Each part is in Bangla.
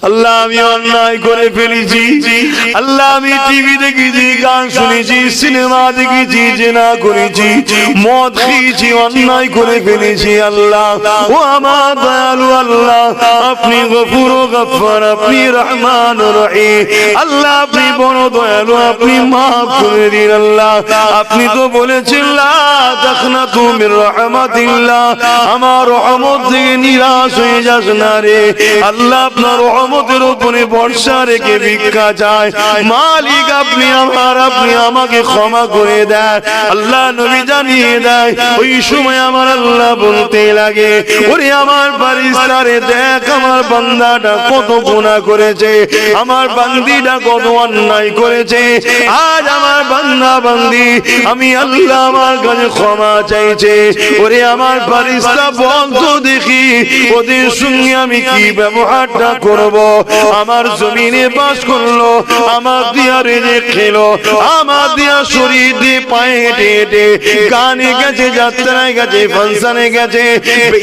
আল্লাহ আমি অন্যায় করে ফেলেছি, আল্লাহ আমি টিভি দেখেছি, গান শুনেছি, সিনেমা দেখেছি, জিনা করেছি, মদ খেয়েছি, অন্যায় করে ফেলেছি। আল্লাহ ও আমার দয়ালু আল্লাহ, আপনি গফুর ও গফফার, আপনি রহমান ও রহিম। আল্লাহ আপনি বড় দয়ালু, আপনি মাফ করে দিন। আল্লাহ আপনি তো বলেছেন লা তাখনাতু মির রাহমাতিল্লাহ, আমার রহমত থেকে নিরাশ হয়ে যাস না রে। আল্লাহ আপনার রহমতের উপরে ভরসা রেখে ভিক্ষা চায়। মালিক আপনি আমাকে ক্ষমা করে দেন। আল্লাহ নবী জানিয়ে দেয়, ওই সময় আমার আল্লাহ বলতে লাগে, ওরে আমার ফারিস্তারে দেখ, আমার বান্দাটা কত গুনাহ করেছে, আমার বান্দিটা কত অন্যায় করেছে। আজ আমার বান্দা বান্দি আমি আল্লাহ আমার কাছে ক্ষমা চাইছে। ওরে আমার ফারিস্তা বলতো দেখি ওদের সঙ্গে আমি কি ব্যবহারটা করব। আমার জমিনে বাস করলো, আমার দিয়া রেজেক খেলো, আমার দিয়া শরীর দিয়ে পায়ে হেঁটে হেঁটে গানে গেছে, যাত্রায় গেছে, ফাংশনে গেছে,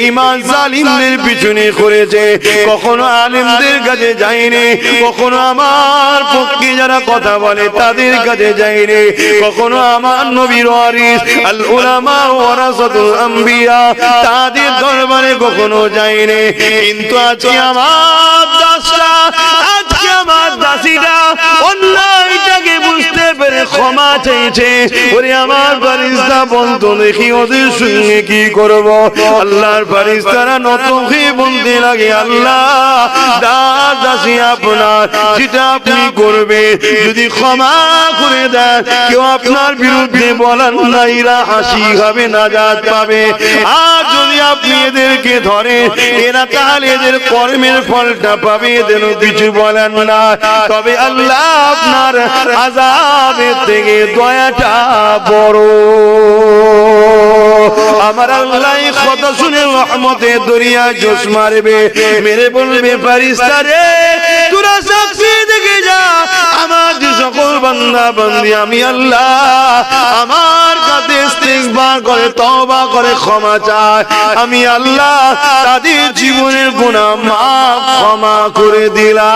ইমান জালিমদের পিছনে করেছে, কখনো আলেমদের কাছে যায়নি, কখনো আমার পক্ষে যারা কথা বলে তাদের কাছে যায়নি, কখনো আমার নবীর ওয়ারিস আল উলামা ওয়ারাসাতুল আম্বিয়া তাদের দরবারে কখনো যায়নি। কিন্তু আজকে আমার দাসরা, আজকে আমার দাসীরা অন্যায়টাকে বুঝতে পেরে ক্ষমা চাইছে। ওরে আমার ফারিস্তা বলতো দেখি ওদের সঙ্গে কি করব। আল্লাহর ফারিস্তারা নত হয়ে বলতে লাগে, আল্লাহ দাস দাসী আপনার, যেটা আপনি করবে যদি ক্ষমা করে দেন, কেউ আপনার বিরুদ্ধে বলার নাইরা হাসি হবে, নাজাত পাবে। আর যদি আপনি এদেরকে ধরে, এরা তাহলে এদের কর্মের ফলটা পাবে, এদের কিছু বলেন না। তবে আল্লাহ আপনার আযাবের থেকে দয়াটা বড়। আমার আল্লাহ কথা শুনে রহমতের দরিয়া জোশ মারবে, মেরে বলবে ফারিস্তা রে তোরা সাক্ষী দেখে যা, আমার যে সকল বান্দা বান্দি আমি আল্লাহ আমার কাছে ইস্তিগফার করে, তওবা করে, ক্ষমা চায়, আমি আল্লাহ তাদের জীবনের গুনাহ মাফ ক্ষমা করে দিলাম।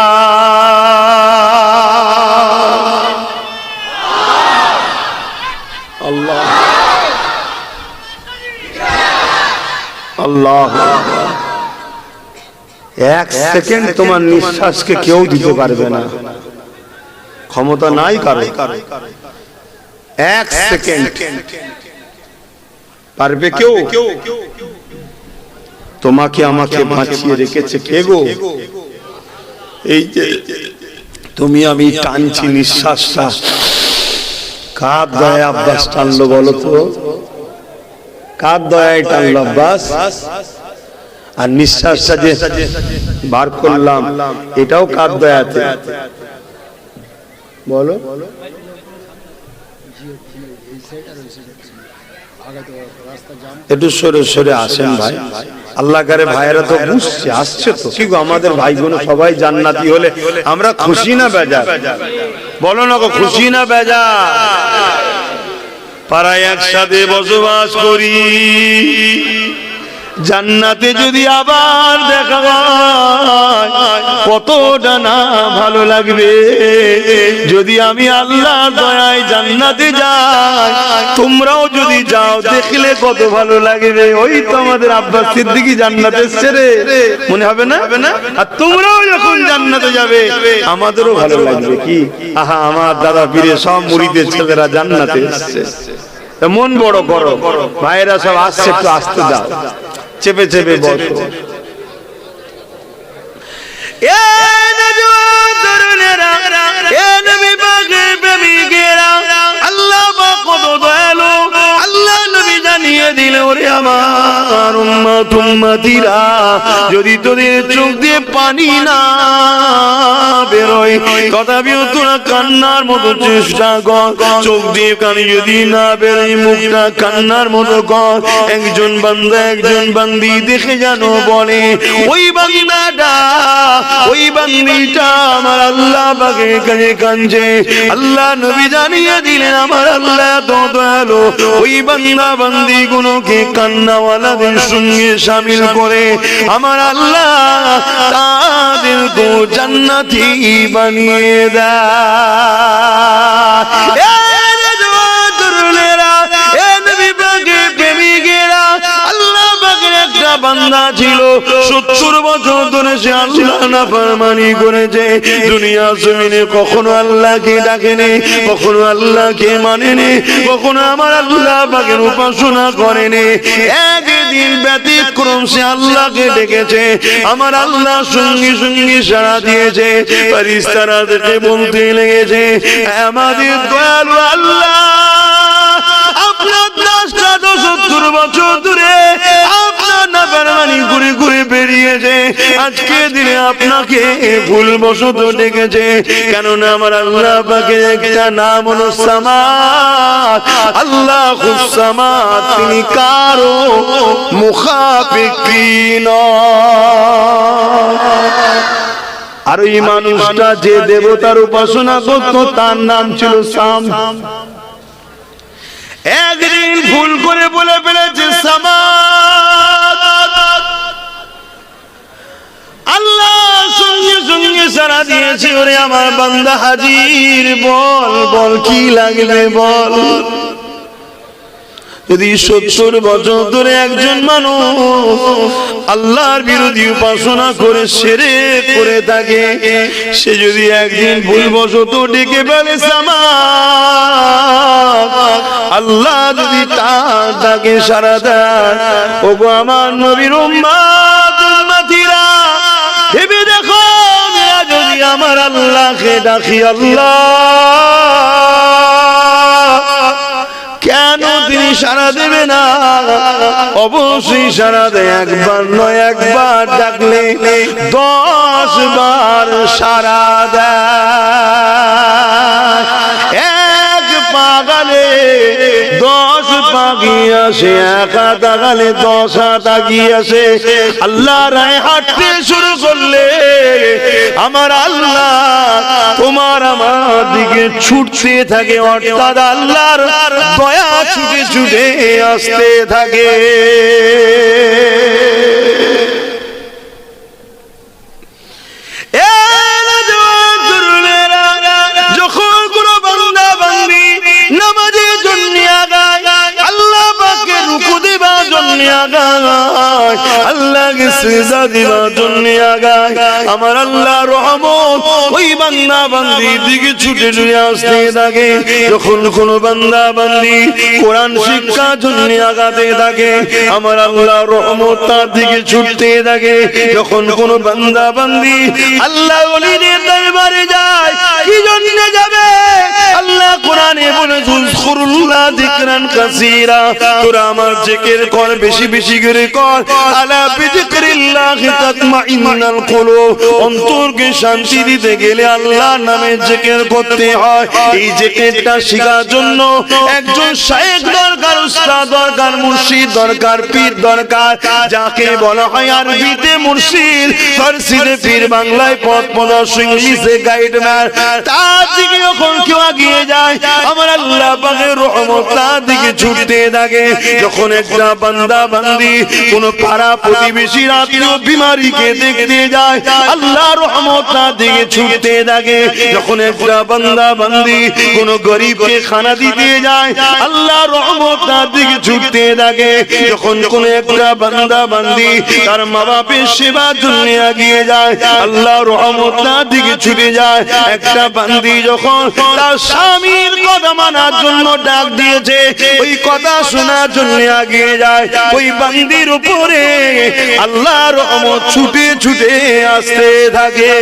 আল্লাহ আল্লাহ, এক সেকেন্ড তোমার নিঃশ্বাসকে কেউ দিতে পারবে না, ক্ষমতা নাই কারো। এক সেকেন্ড পারবে কেউ? তোমাকে আমাকে বাঁচিয়ে রেখেছে কে গো? এই যে তুমি আমি টানছি নিঃশ্বাসটা, কার দয়া আব্বাস টানলো বলো তো? কার দয়ায় টানলো আব্বাস? আর নিঃশ্বাসটা যে বার করলাম এটাও কার দয়াতে বলো? একটু সরে সরে আসেন ভাই, আল্লাহ করে ভাইয়েরা তো বুঝছে, আসছে তো। কি গো আমাদের ভাই বোন সবাই জান্নাতি হলে আমরা খুশি না বেজার? বলো না গো, খুশি না বেজার? পাড়ায় একসাথে বসবাস করি, জান্নাতে যদি আবার দেখা হয় কতটা না ভালো লাগবে। যদি আমি আল্লাহর দয়ায় জান্নাতে যাই, তোমরাও যদি যাও দেখলে কত ভালো লাগবে। ওই তো আমাদের আব্বাস সিদ্দিকী জান্নাতে এসেছে রে, মনে হবে না? আর তোমরাও যখন জান্নাতে যাবে আমাদেরও ভালো লাগবে। কি আহা, আমার দাদা পীরের সব মুরিদের ছেলেরা জান্নাতে এসেছে, মন বড় করো। ভাইয়েরা সব আসছে, একটু আসতে দাও, চেপে চেপে বসো। এ নওজোয়ান তরুণেরা, এ নবী পাকের প্রেমিকেরা, আল্লাহ পাক কত দয়ালু। আল্লাহ নবী জানিয়ে দিল, ওরে আমার উম্মত উম্মতিরা, যদি তোদের চোখ দিয়ে পানি না বেরোয় তথাপিও তোরা কান্নার মতো চেষ্টা কর। চোখ দিয়ে পানি যদি না বেরোয়, মুখটা কান্নার মতো কর। একজন বান্দা একজন বান্দি দেখে জানো বলে, ওই বান্দাটা ওই বান্দিটা আমার আল্লাহ পাকের কাছে কাঁদছে। আল্লাহ নবী জানিয়ে দিলেন, আমার আল্লাহ তো দয়ালু, ওই বান্দা বান্দি গুলোকে কান্নাওয়ালাদের সঙ্গে শামিল করে আমার আল্লাহ তাদের को जन्नती बनिए देय। বান্দা ছিল 70 বছর ধরে সে আল্লাহ নাফরমানি করেছে, দুনিয়া জমিনে কখনো আল্লাহকে ডাকেনি, কখনো আল্লাহকে মানেনি, কখনো আমার আল্লাহ পাকের উপাসনা করেনি। একদিন ব্যতিক্রম সে আল্লাহকে ডেকেছে, আমার আল্লাহ সঙ্গে সঙ্গে সাড়া দিয়েছে। ফেরেশতারা দেখে বলতে লেগেছে, আমাদের দয়ালু আল্লাহ, আপনার 70 বছর ধরে ঘুরে ঘুরে বেরিয়েছে, আজকে দিনে আপনাকে ভুলবশত ডেকেছে। কেননা আমার আল্লাহ পাকের একটা নাম হলো সামাদ, আল্লাহুস সামাদ, তিনি কারো মুখাপেক্ষী নন। আর এই মানুষটা যে দেবতার উপাসনা করত তার নাম ছিল সাম। একদিন ভুল করে বলে ফেলেছে সামাদ, আল্লাহ সঙ্গে সঙ্গে সারা দিয়েছে, ওরে আমার বান্দা হাজির, বল বল কি লাগবে বল। যদি 70 বছর ধরে একজন মানুষ আল্লাহর বিরোধী উপাসনা করে শিরক করে থাকে, সে যদি একদিন ভুলবশত ডেকে বলে সামাদ, আল্লাহ যদি তার ডাকে সাড়া দেয়, ওগো আমার নবীর উম্মত উম্মতিরা, ভেবে দেখো যদি আমার আল্লাহকে ডাকি, আল্লাহ কেন তিনি সাড়া দেবে না? অবশ্যই সাড়া দেয়। একবার নয়, একবার ডাকলে 10 বার সাড়া দেয়। এক পাগালে 10 পাখি আসে, এক হাত আগালে 10 হাত আগিয়ে আসে। আল্লাহ রায় হাঁটতে শুরু করলে আমার আল্লাহ তোমার আমার দিকে ছুটতে থাকে, অর্থাৎ আল্লাহর দয়া ছুটে ছুটে আসতে থাকে। যখন কোন বান্দা বান্দি নামাজের জন্য আগায়, আল্লাহ পাকে রুকু দেবার জন্য আগায়, আল্লাহকে সিজদা দেবার জন্য আগায়, আমার আল্লাহ রহমত ওই বান্দা বান্দির দিকে ছুটে ছুটে আসতে থাকে। যখন কোন বান্দা বান্দি কোরআন শিক্ষার জন্য আগাতে থাকে, আমার আল্লাহ রহমত তার দিকে ছুটতে থাকে। যখন কোন বান্দা বান্দি আল্লাহ ওলিদের দরবারে যায়, কি জন্য যাবে? আল্লাহ কোরআনে বলেছে, উযকুরুল্লাহ যিকরান কাসীরা, তোরা আমার জিকির কর, বেশি বেশি করে কর। আলা বিযিকরিল্লাহি তাতমাইন্নুল কুলুব, অন্তরকে শান্তি দিতে গেলে আল্লাহর নামে জিকির করতে হয়। এই জিকিরটা শেখার জন্য একজন শায়েখ দরকার, উস্তাদ দরকার, মুর্শিদ দরকার, পীর দরকার, যাকে বলা হয় আরবিতে মুর্শিদ, ফারসিতে পীর, বাংলায় পথ প্রদর্শক, ইংলিশে গাইডম্যান। তার দিকে যখন কেউ এগিয়ে যায়, আমার আল্লাহ পাকের রহমত তার দিকে ছুটতে থাকে। যখন একটা বান্দা বান্দি কোন পাড়া প্রতিবেশীর আত্মীয় বিমারীকে দেখতে যায়, আল্লাহর রহমত তার দিকে ছুটতে থাকে। যখন একটা বান্দা বান্দি কোন গরিবকে খানা দিতে যায়, আল্লাহর রহমত তার দিকে ছুটতে থাকে। যখন কোন একটা বান্দা বান্দি তার মা বাপের সেবার জন্য এগিয়ে যায়, আল্লাহর রহমত তার দিকে ছুটে যায়। একটা বান্দি যখন তার স্বামীর কথা মানার জন্য ডাক দিয়েছে, ওই কথা শোনার জন্য এগিয়ে যায়, ওই বান্দির উপরে আল্লাহর রহমত ছুটে ছুটে আসতে থাকে।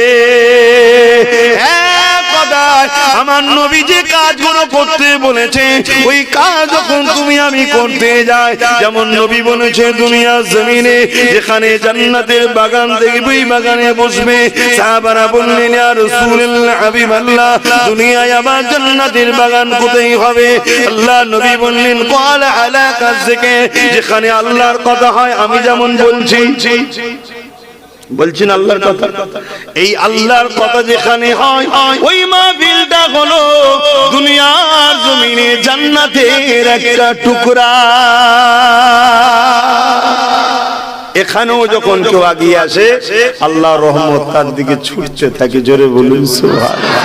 আমার নবী যে কাজগুলো করতে বলেছে, ওই কাজ যখন তুমি আমি করতে যাই, যেমন নবী বলেছে দুনিয়ার জমিনে যেখানে জান্নাতের বাগান দেখবে, ওই বাগানে বসবে। সাহাবারা বললেন, ইয়া রাসূলুল্লাহ, হাবিবাল্লাহ, দুনিয়ায় আবার জান্নাতের বাগান কোথায় হবে? আল্লাহ নবী বললেন, ক্বালা আলা কাযিকে, যেখানে আল্লাহর কথা হয়, আমি যেমন বলছেন আল্লাহর কথা, এই আল্লাহর কথা যেখানে হয়, ওই মাহফিলটা হলো দুনিয়ার জমিনে জান্নাতের একটা টুকরা। এখানেও যখন কেউ আগিয়ে আসে আল্লাহ রহমত তার দিকে ছুটতে থাকে, জোরে বলুন সুবহানাল্লাহ।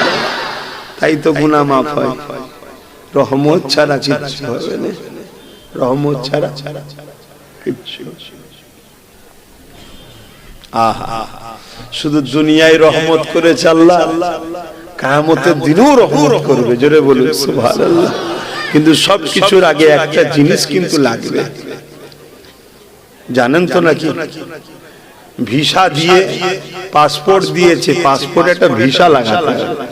তাই তো গুনাহ মাফ হয়, রহমত ছাড়া কিচ্ছু হবে না, রহমত ছাড়া কিচ্ছু। আহা, শুধু দুনিয়ায় রহমত করেছে আল্লাহ, কিয়ামতের দিনেও রহমত করবে, জোরে বলুন সুবহানাল্লাহ। কিন্তু সবকিছুর আগে একটা জিনিস কিন্তু লাগবে, জানেন তো নাকি? ভিসা দিয়ে পাসপোর্ট দিয়েছে, পাসপোর্টে একটা ভিসা লাগাতে হবে।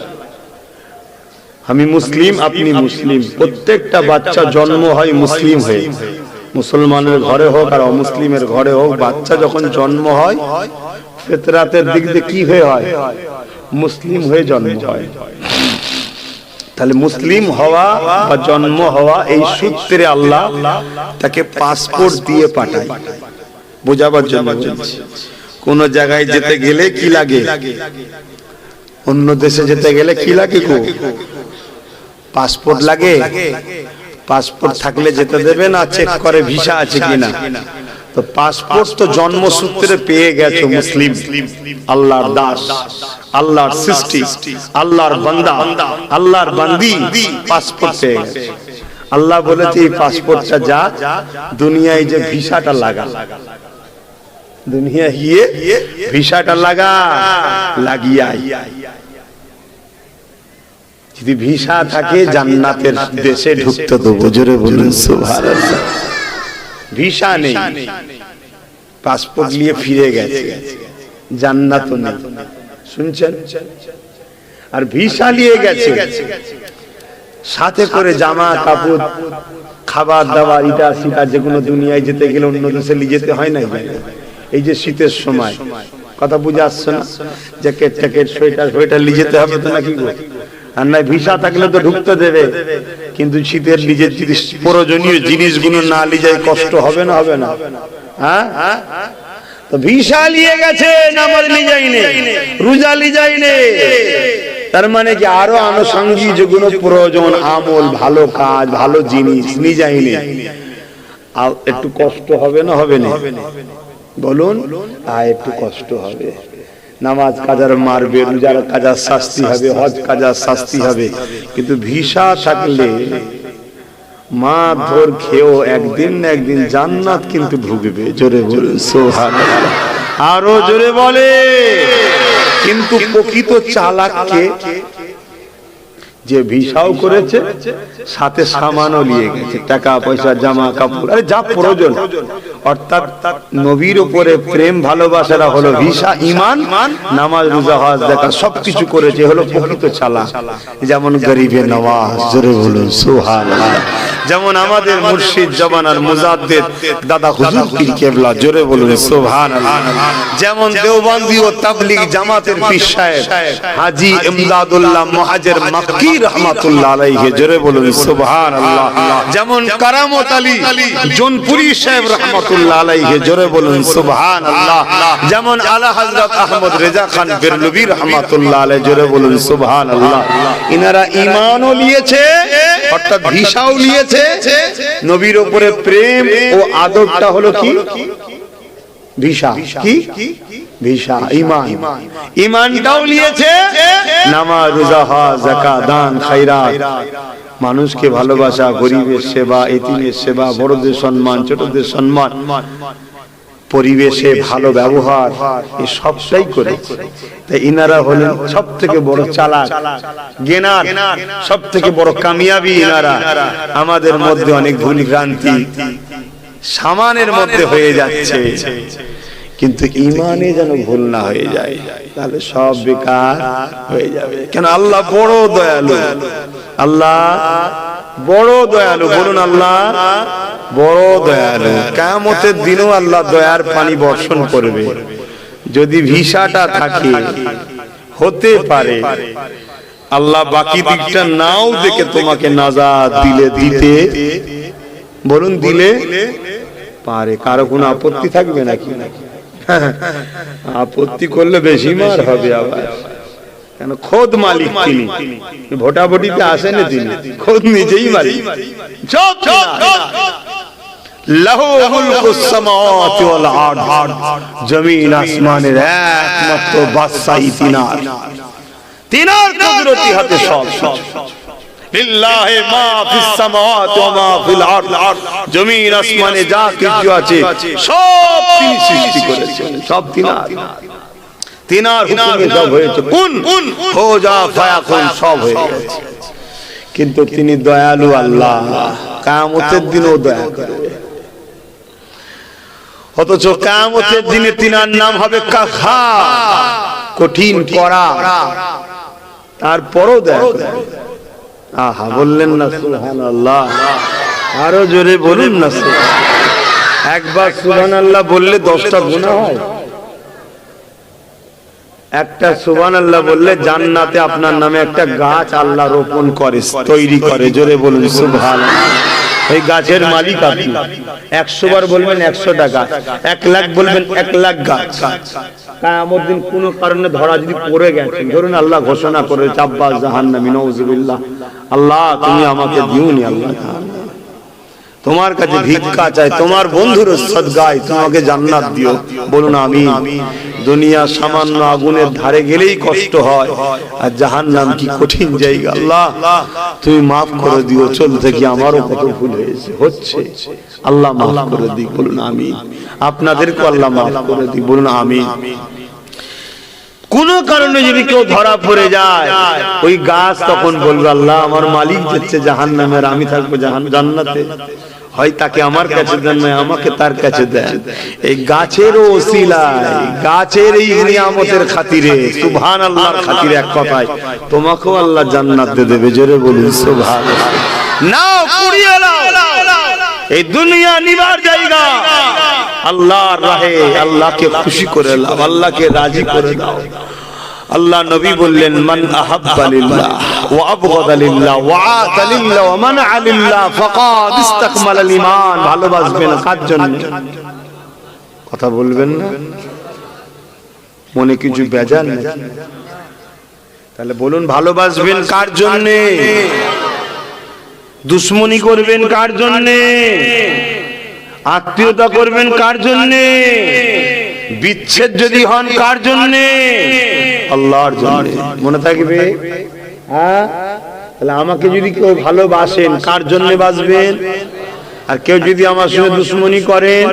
আমি মুসলিম, আপনি মুসলিম, প্রত্যেকটা বাচ্চা জন্ম হয় মুসলিম হয়ে, মুসলমানের ঘরে হোক আর অমুসলিমের ঘরে হোক, বাচ্চা যখন জন্ম হয় ফিতরাতের দিক দিয়ে কি হয়ে হয়? মুসলিম হয়ে জন্ম হয়। তাহলে মুসলিম হওয়া বা জন্ম হওয়া এই সূত্রে আল্লাহ তাকে পাসপোর্ট দিয়ে পাঠায়। বোঝাবার জন্য বলছি, কোন জায়গায় যেতে গেলে কি লাগে? অন্য দেশে যেতে গেলে কি লাগে? পাসপোর্ট লাগে। পাসপোর্ট থাকলে যেতে দেবে না, চেক করে ভিসা আছে কিনা। তো পাসপোর্ট তো জন্মসূত্রে পেয়ে গেছো মুসলিম, আল্লাহর দাস, আল্লাহর সৃষ্টি, আল্লাহর বান্দা, আল্লাহর বান্দি, পাসপোর্ট পেয়ে গেছে। আল্লাহ বলেছে এই পাসপোর্টটা যা দুনিয়ায় যে ভিসাটা লাগা, দুনিয়া গিয়ে ভিসাটা লাগা, লাগিয়ে আয়। যদি ভিসা থাকে জান্নাতের দেশে ঢুকতে দেবো, জোরে বলুন সুবহানাল্লাহ। ভিসা নেই, পাসপোর্ট নিয়ে ফিরে গেছে, জান্নাত নেই, শুনছেন? আর ভিসা নিয়ে গেছে, সাথে করে জামা কাপড়, খাবার দাবার, ইটা সিটা, যেগুলো দুনিয়ায় যেতে গেলে অন্য দেশে নিয়ে যেতে হয় না। এই যে শীতের সময়, কথা বুঝে আসছে না? জ্যাকেট ট্যাকেট, সোয়েটার সোয়েটার নিয়ে যেতে হবে তো নাকি গো? আর না ভিসা থাকলে তো ঢুকতে দেবে, কিন্তু শীতের নিজের জিনিস, প্রয়োজনীয় জিনিসগুলো না নিয়ে যায় কষ্ট হবে না? হবে না? হ্যাঁ, তো ভিসা নিয়ে গেছে, নামাজ নিয়ে যায়নি, রোজা নিয়ে যায়নি। তার মানে কি আরো আনুষঙ্গিক যেগুলো প্রয়োজন, আমল, ভালো কাজ, ভালো জিনিস নিয়ে যায়নি। আর একটু কষ্ট হবে না? হবে না? বলুন, আর একটু কষ্ট হবে। নামাজ কাজার মারবে, রোজার কাজার শাস্তি হবে, হজ কাজার শাস্তি হবে। কিন্তু ভিসা থাকলে মার ধর খেয়েও একদিন না একদিন জান্নাত কিন্তু ঢুকবে, জোরে বলুন সুবহানাল্লাহ। আরো জোরে বলে। কিন্তু প্রকৃত চালাককে, যে ভিসাও করেছে সাথে সামানও নিয়ে গেছে, টাকা পয়সা, জামা কাপড়, আরে যা প্রয়োজন। অর্থাৎ নবীর উপরে প্রেম ভালোবাসাটা হলো ভিসা, ঈমান, নামাজ, রোজা, হজ, যাকাত সবকিছু করেছে, হলো প্রকৃত চালাক। যেমন গরিবে নওয়াজ, জোরে বলুন সুবহানাল্লাহ। যেমন আমাদের মুর্শিদ জামানার মুজাদ্দিদ দাদা হুজুর পীর কেবলা, জোরে বলুন সুবহানাল্লাহ। যেমন দেওবন্দি ও তাবলীগ জামাতের পীর সাহেব হাজী ইমদাদুল্লাহ মুহাজির মাক্কি রহমাতুল্লাহ আলাইহি, জোরে বলুন সুবহানাল্লাহ। যেমন কারামত আলী জোনপুরি সাহেব রহমাতুল্লাহ আলাইহি, জোরে বলুন সুবহানাল্লাহ। যেমন আলা হযরত আহমদ রেজা খান বেরলভী রহমাতুল্লাহ আলাইহি, জোরে বলুন সুবহানাল্লাহ। ইনারা ঈমানও নিয়েছে, অর্থাৎ ভিসাও নিয়েছে। নবীর উপরে প্রেম ও আদবটা হলো কি? ভিসা। কি ভিসা? ঈমান। ঈমানটাও নিয়েছে, নামাজ, রোজা, হজ, যাকাত, দান, খায়রাত, মানুষকে ভালোবাসা, গরিবের সেবা, এতিমের সেবা, বড়দের সম্মান, ছোটদের সম্মান, পরিবেশে ভালো ব্যবহার, এই সবটাই করেছে। তাই ইনারা হলেন সব থেকে বড় চালাক, জ্ঞানার সব থেকে বড় কামিয়াবি ইনারা। আমাদের মধ্যে অনেক ভুল ভ্রান্তি সামানের মধ্যে হয়ে যাচ্ছে, কিন্তু ঈমানে যেন ভুল না হয়ে যায়, তাহলে সব বেকার হয়ে যাবে। কেন? আল্লাহ বড় দয়ালু, আল্লাহ বড় দয়ালু। বলুন আল্লাহ বড় দয়ালু। কিয়ামতের দিনও আল্লাহ দয়ার পানি বর্ষণ করবে। যদি ভিসাটা থাকে, হতে পারে আল্লাহ বাকি দিকটা নাও দেখে তোমাকে নাজাত দিলে, দিতে, বলুন দিলে পারে। কারো কোনো আপত্তি থাকবে নাকি? আপত্তি করলে বেশি মার হবে আবার। কেন? খোদ মালিক তিনি, ভোটাভুটিতে আসেন তিনি, খোদ নিজেই মালিক। লাহু মুলকুস সামাওয়াতি ওয়াল আরদ, জমিন আসমানের একমাত্র বাদশাহী তিনার, তিনার কুদরতি হাতে সব। লিল্লাহি মা ফিস সামাওয়াতি ওয়া মা ফিল আরদ, জমিন আসমানে যা কিছু আছে সব তিনি সৃষ্টি করেছেন, সব তিনার, তিনার হুকুমে সব হয়েছে। কুন হো যা ফায়াকুন, সব হয়ে গেছে। কিন্তু তিনি দয়ালু আল্লাহ, কিয়ামতের দিনও দয়া করবে। অথচ কিয়ামতের দিনে তিনার নাম হবে কাহ্হার, কঠিন কড়া, তারপরও দয়া করবে। আহা, বললেন না সুবহানাল্লাহ? আরো জোরে বলুন না। একবার সুবহানাল্লাহ বললে 10টা গুনাহ হয়। একটা সুবহানাল্লাহ বললে জান্নাতে আপনার নামে একটা গাছ আল্লাহ রোপণ করে, তৈরি করে। জোরে বলুন সুবহানাল্লাহ। এই গাছের মালিক আপনি। 100 বার বলবেন 100 টাকা, 1 লাখ বলবেন 1 লাখ গাছ। কিয়ামত দিন কোনো কারণে ধরা যদি পড়ে গেছেন, ধরুন আল্লাহ ঘোষণা করে আব্বাস জাহান্নামী, নাউযুবিল্লাহ, আল্লাহ তুমি আমাকে দিওনি, আল্লাহ তোমার কাছে ভিক্ষা চাই, তোমার বন্ধুর সদকায় তোমাকে জান্নাত দিও। বলুন আমিন। দুনিয়া সামান্য আগুনের ধারে গেলেই কষ্ট হয়, আর জাহান্নাম কি কঠিন জায়গা। আল্লাহ তুমি মাফ করে দিও, চল থেকে আমারও কত ভুল হচ্ছে, আল্লাহ মাফ করে দিই। বলুন আমিন। আপনাদেরকে আল্লাহ মাফ করে দিই। বলুন আমিন। কোন কারণে যদি কেউ ধরা পড়ে যায়, ওই গাছ তখন বলবে আল্লাহ আমার মালিক যাচ্ছে জাহান্নামে, আর আমি থাকবো জান্নাতে, হয় তাকে আমার কাছে দেন, না আমাকে তার কাছে দেন। এই গাছের ওসিলায়, গাছের এই নিয়ামতের খাতিরে, সুবহানাল্লাহর খাতিরে, এক কথায় তোমাকেও আল্লাহ জান্নাত দিয়ে দেবে। জোরে বলুন সুবহানাল্লাহ। নাও কুড়িয়ে নাও, এই দুনিয়া নিবার জায়গা, আল্লাহর রাহে আল্লাহকে খুশি করে নাও, আল্লাহকে রাজি করে দাও। আল্লাহ নবী বললেন মান আহাব্বা লিল্লাহ ওয়া আবগাদা লিল্লাহ ওয়া আতা লিল্লাহ ওয়া মানআ লিল্লাহ ফাকাদ ইসতাকমালাল ঈমান। ভালোবাসবেন কার জন্য? কথা বলবেন না, মনে কিছু বেজার নেই? তাহলে বলুন ভালোবাসবেন কার জন্য? দুশমনি করবেন কার জন্য? আত্মীয়তা করবেন কার জন্য? বিচ্ছেদ যদি হন কার জন্য? আল্লাহর জন্য। মনে থাকবে? হ্যাঁ, তাহলে আমাকে যদি কেউ ভালোবাসেন কার জন্য বাসবেন? আর কেউ যদি আমার সঙ্গে দুশমনি করেন,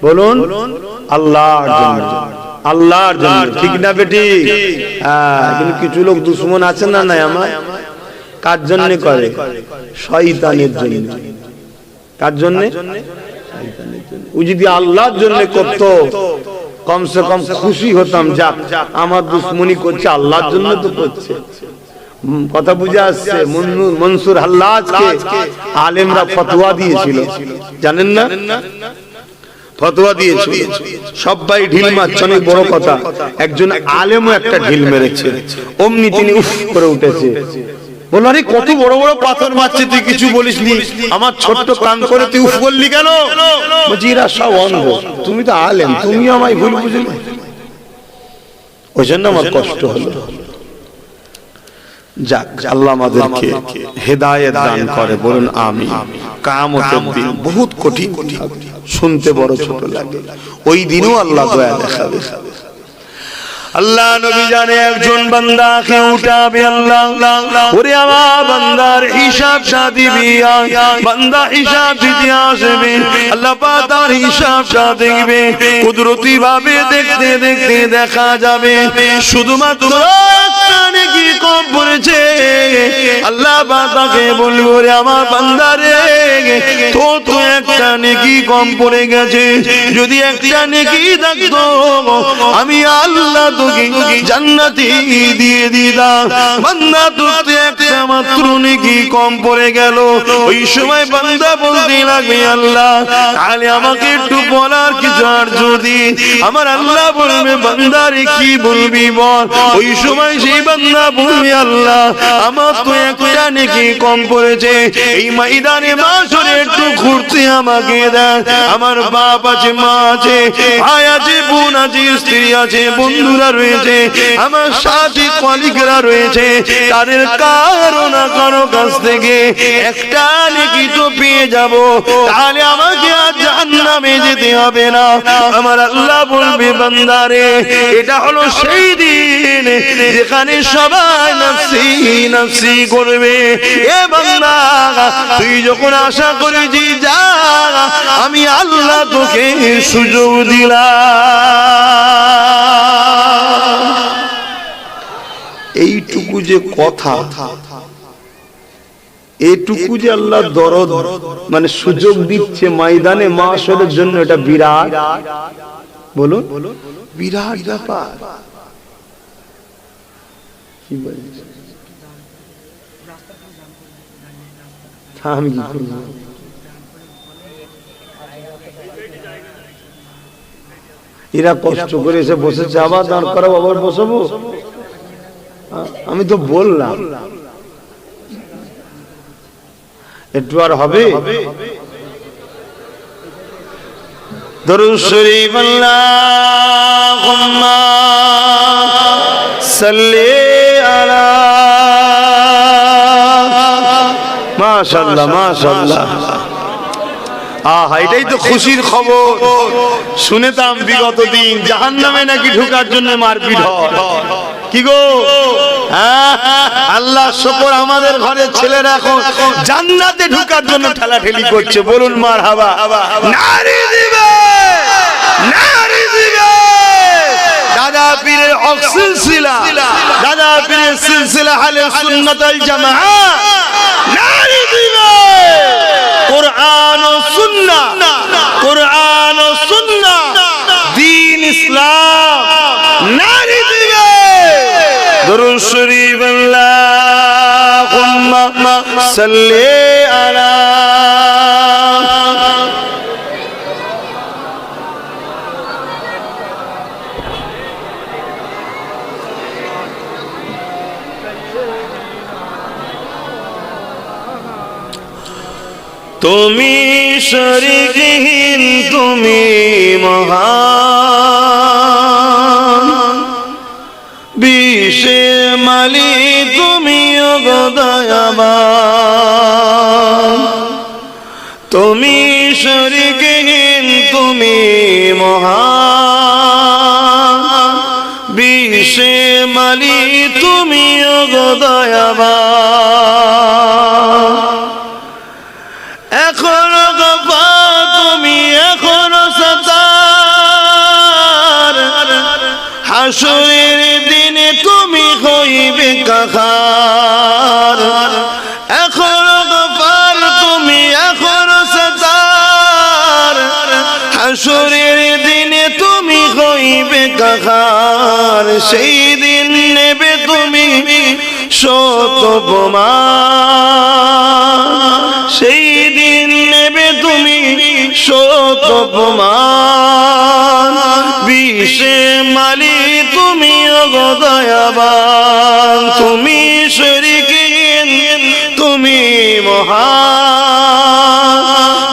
বলুন আল্লাহর জন্য, আল্লাহর জন্য। ঠিক না বেটি? হ্যাঁ, কিন্তু কিছু লোক দুশমন আছে না? নাই, আমার কার জন্য করে? শয়তানের জন্য। কার জন্য? ও যদি আল্লাহর জন্য করতো, কমসে কম খুশি হতাম, যাক আমার দুশমনি করছে আল্লাহর জন্য তো করছে। কথা বুঝে আসছে? মনসুর হাল্লাজকে আলেমরা ফতোয়া দিয়েছিল, জানেন না? ফতোয়া দিয়েছিল, সবাই ঢিল মারছে, অনেক বড় কথা। একজন আলেমও একটা ঢিল মেরেছে, অমনি তিনি উফ করে উঠেছে, বলল আরে কত বড় বড় পাথর মারছে, তুই কিছু বলিসনি, আমার ছোট্ট কান করে তুই উফ বললি কেন? বলছি এরা সব অন্ধ, তুমি তো আলেম, তুমি আমায় ভুল বুঝলে, ওই জন্য আমার কষ্ট হলো। যাক, আল্লাহ আমাদেরকে হেদায়েত দান করে। বলুন আমিন। কিয়ামতের দিন বহুত কঠিন, শুনতে বড় ছোট লাগে, ওই দিনও আল্লাহ দয়া দেখাবে। আল্লাহ নবী জানে একজন বান্দাকে উঠাবে আল্লাহ, ওরে আমার বান্দার হিসাব দিবি, বান্দা হিসাব দিতে আসবে, আল্লাহ পাক তার হিসাবটা দেখবে, কুদরতি ভাবে দেখতে দেখতে দেখা যাবে শুধুমাত্র একটা নেকি কম পড়েছে। আল্লাহ পাক তাকে বলবে ওরে আমার বান্দারে, তোর তো একটা নেকি কম পড়ে গেছে, যদি একটা নেকি থাকতো আমি আল্লাহ তোকে জান্নাতি দিয়ে দিতাম। বান্দা তোর একটা মাত্র নেকি কম পড়ে গেল। ওই সময় বান্দা বলতে লাগবে আল্লাহ তাহলে আমাকে একটু বলার কিছু আর যদি। আমার আল্লাহ বলবে বান্দারে কি বলবি বল। ওই সময় সেই বান্দা বলবে তুমি আল্লাহ আমার তো একটা নেকি কম পড়েছে, এই ময়দানে মাশরে একটু ঘুরতে আমাকে দেন। আমার বাপ আছে, মা আছে, ভাই আছে, বোন আছে, স্ত্রী আছে, বন্ধুরা রয়েছে, আমার সাথী কলিগরা রয়েছে, তাদের কারো না কারো কাছ থেকে একটা নেকি তো পেয়ে যাব, তাহলে আমাকে আর জাহান্নামে যেতে হবে না। আমার আল্লাহ বলবে বান্দারে এটা হলো সেই দিন যেখানে সবাই নফসি নফসি করবে। এ বান্দা তুই যখন আশা করেছি যা আমি আল্লাহ তোকে সুযোগ দিলাম। এইটুকু যে কথা, এইটুকু যে আল্লাহ দরদ মানে সুযোগ দিচ্ছে ময়দানে মাশরের জন্য, এটা বিরাট, বলুন বিরাট ব্যাপার। কি বলছেন আমি কি করব? এরা কষ্ট করে এসে বসেছে, আবার দাঁড় করাবো, আবার বসাবো? আমি তো বললাম একটু আর হবে। দরুদ শরীফ আল্লাহুম্মা সাল্লি আলা, মাশাআল্লাহ মাশাআল্লাহ। আহা, এটাই তো খুশির খবর। শুনেতাম বিগত দিন জাহান্নামে নাকি ঢোকার জন্য মারপিট হয়। কি গো, আল্লাহ শুকর আমাদের ঘরের ছেলেরা এখন জান্নাতে ঢোকার জন্য ঠেলাঠেলি করছে। বলুন মারহাবা। নারী দিবে, নারী দিবে। দাদা পীরের হক সিলসিলা, দাদা পীরের সিলসিলা আহলে সুন্নাত ওয়াল জামাআহ নারী দিবে। কুরআন ও সুন্নাহ, কুরআন ও সুন্নাহ, দ্বীন ইসলাম নারী দিবে। দরুদ শরীফ আল্লাহুম্মা সাল্লি আলা। তুমি শরীকহীন, তুমি মহান, বিশ্বের মালিক তুমি দয়াবান। তুমি শরীকহীন, তুমি মহান, বিশ্বের মালিক তুমি দয়াবান। এখনো গফার তুমি, এখনো সত্তার, হাসরের দিনে তুমি হইবে কাহার। এখনো গফার তুমি, এখনো সত্তার, হাসরের দিনে তুমি হইবে কাহার। সেই দিন নেবে তুমি শত প্রমাণ, সেই দিন নেবে তুমি শত প্রমাণ। বিশ্বের মালিক তুমি দয়াবান। তুমি শরীকহীন, তুমি মহান,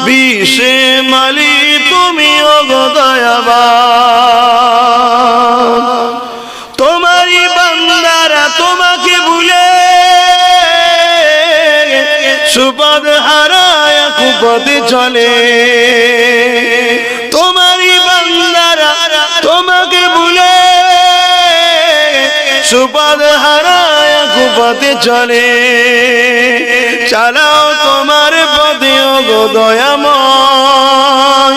বিশ্বের মালিক তুমি দয়াবান। তোমারই বান্দারা তোমাকে ভুলে সুপদ হারায় কুপদে চলে। তোমারই বান্দারা তোমাকে ভুলে সুপদ হারায় কুপদে চলে। চালাও তোমার পদে ওগো দয়াময়,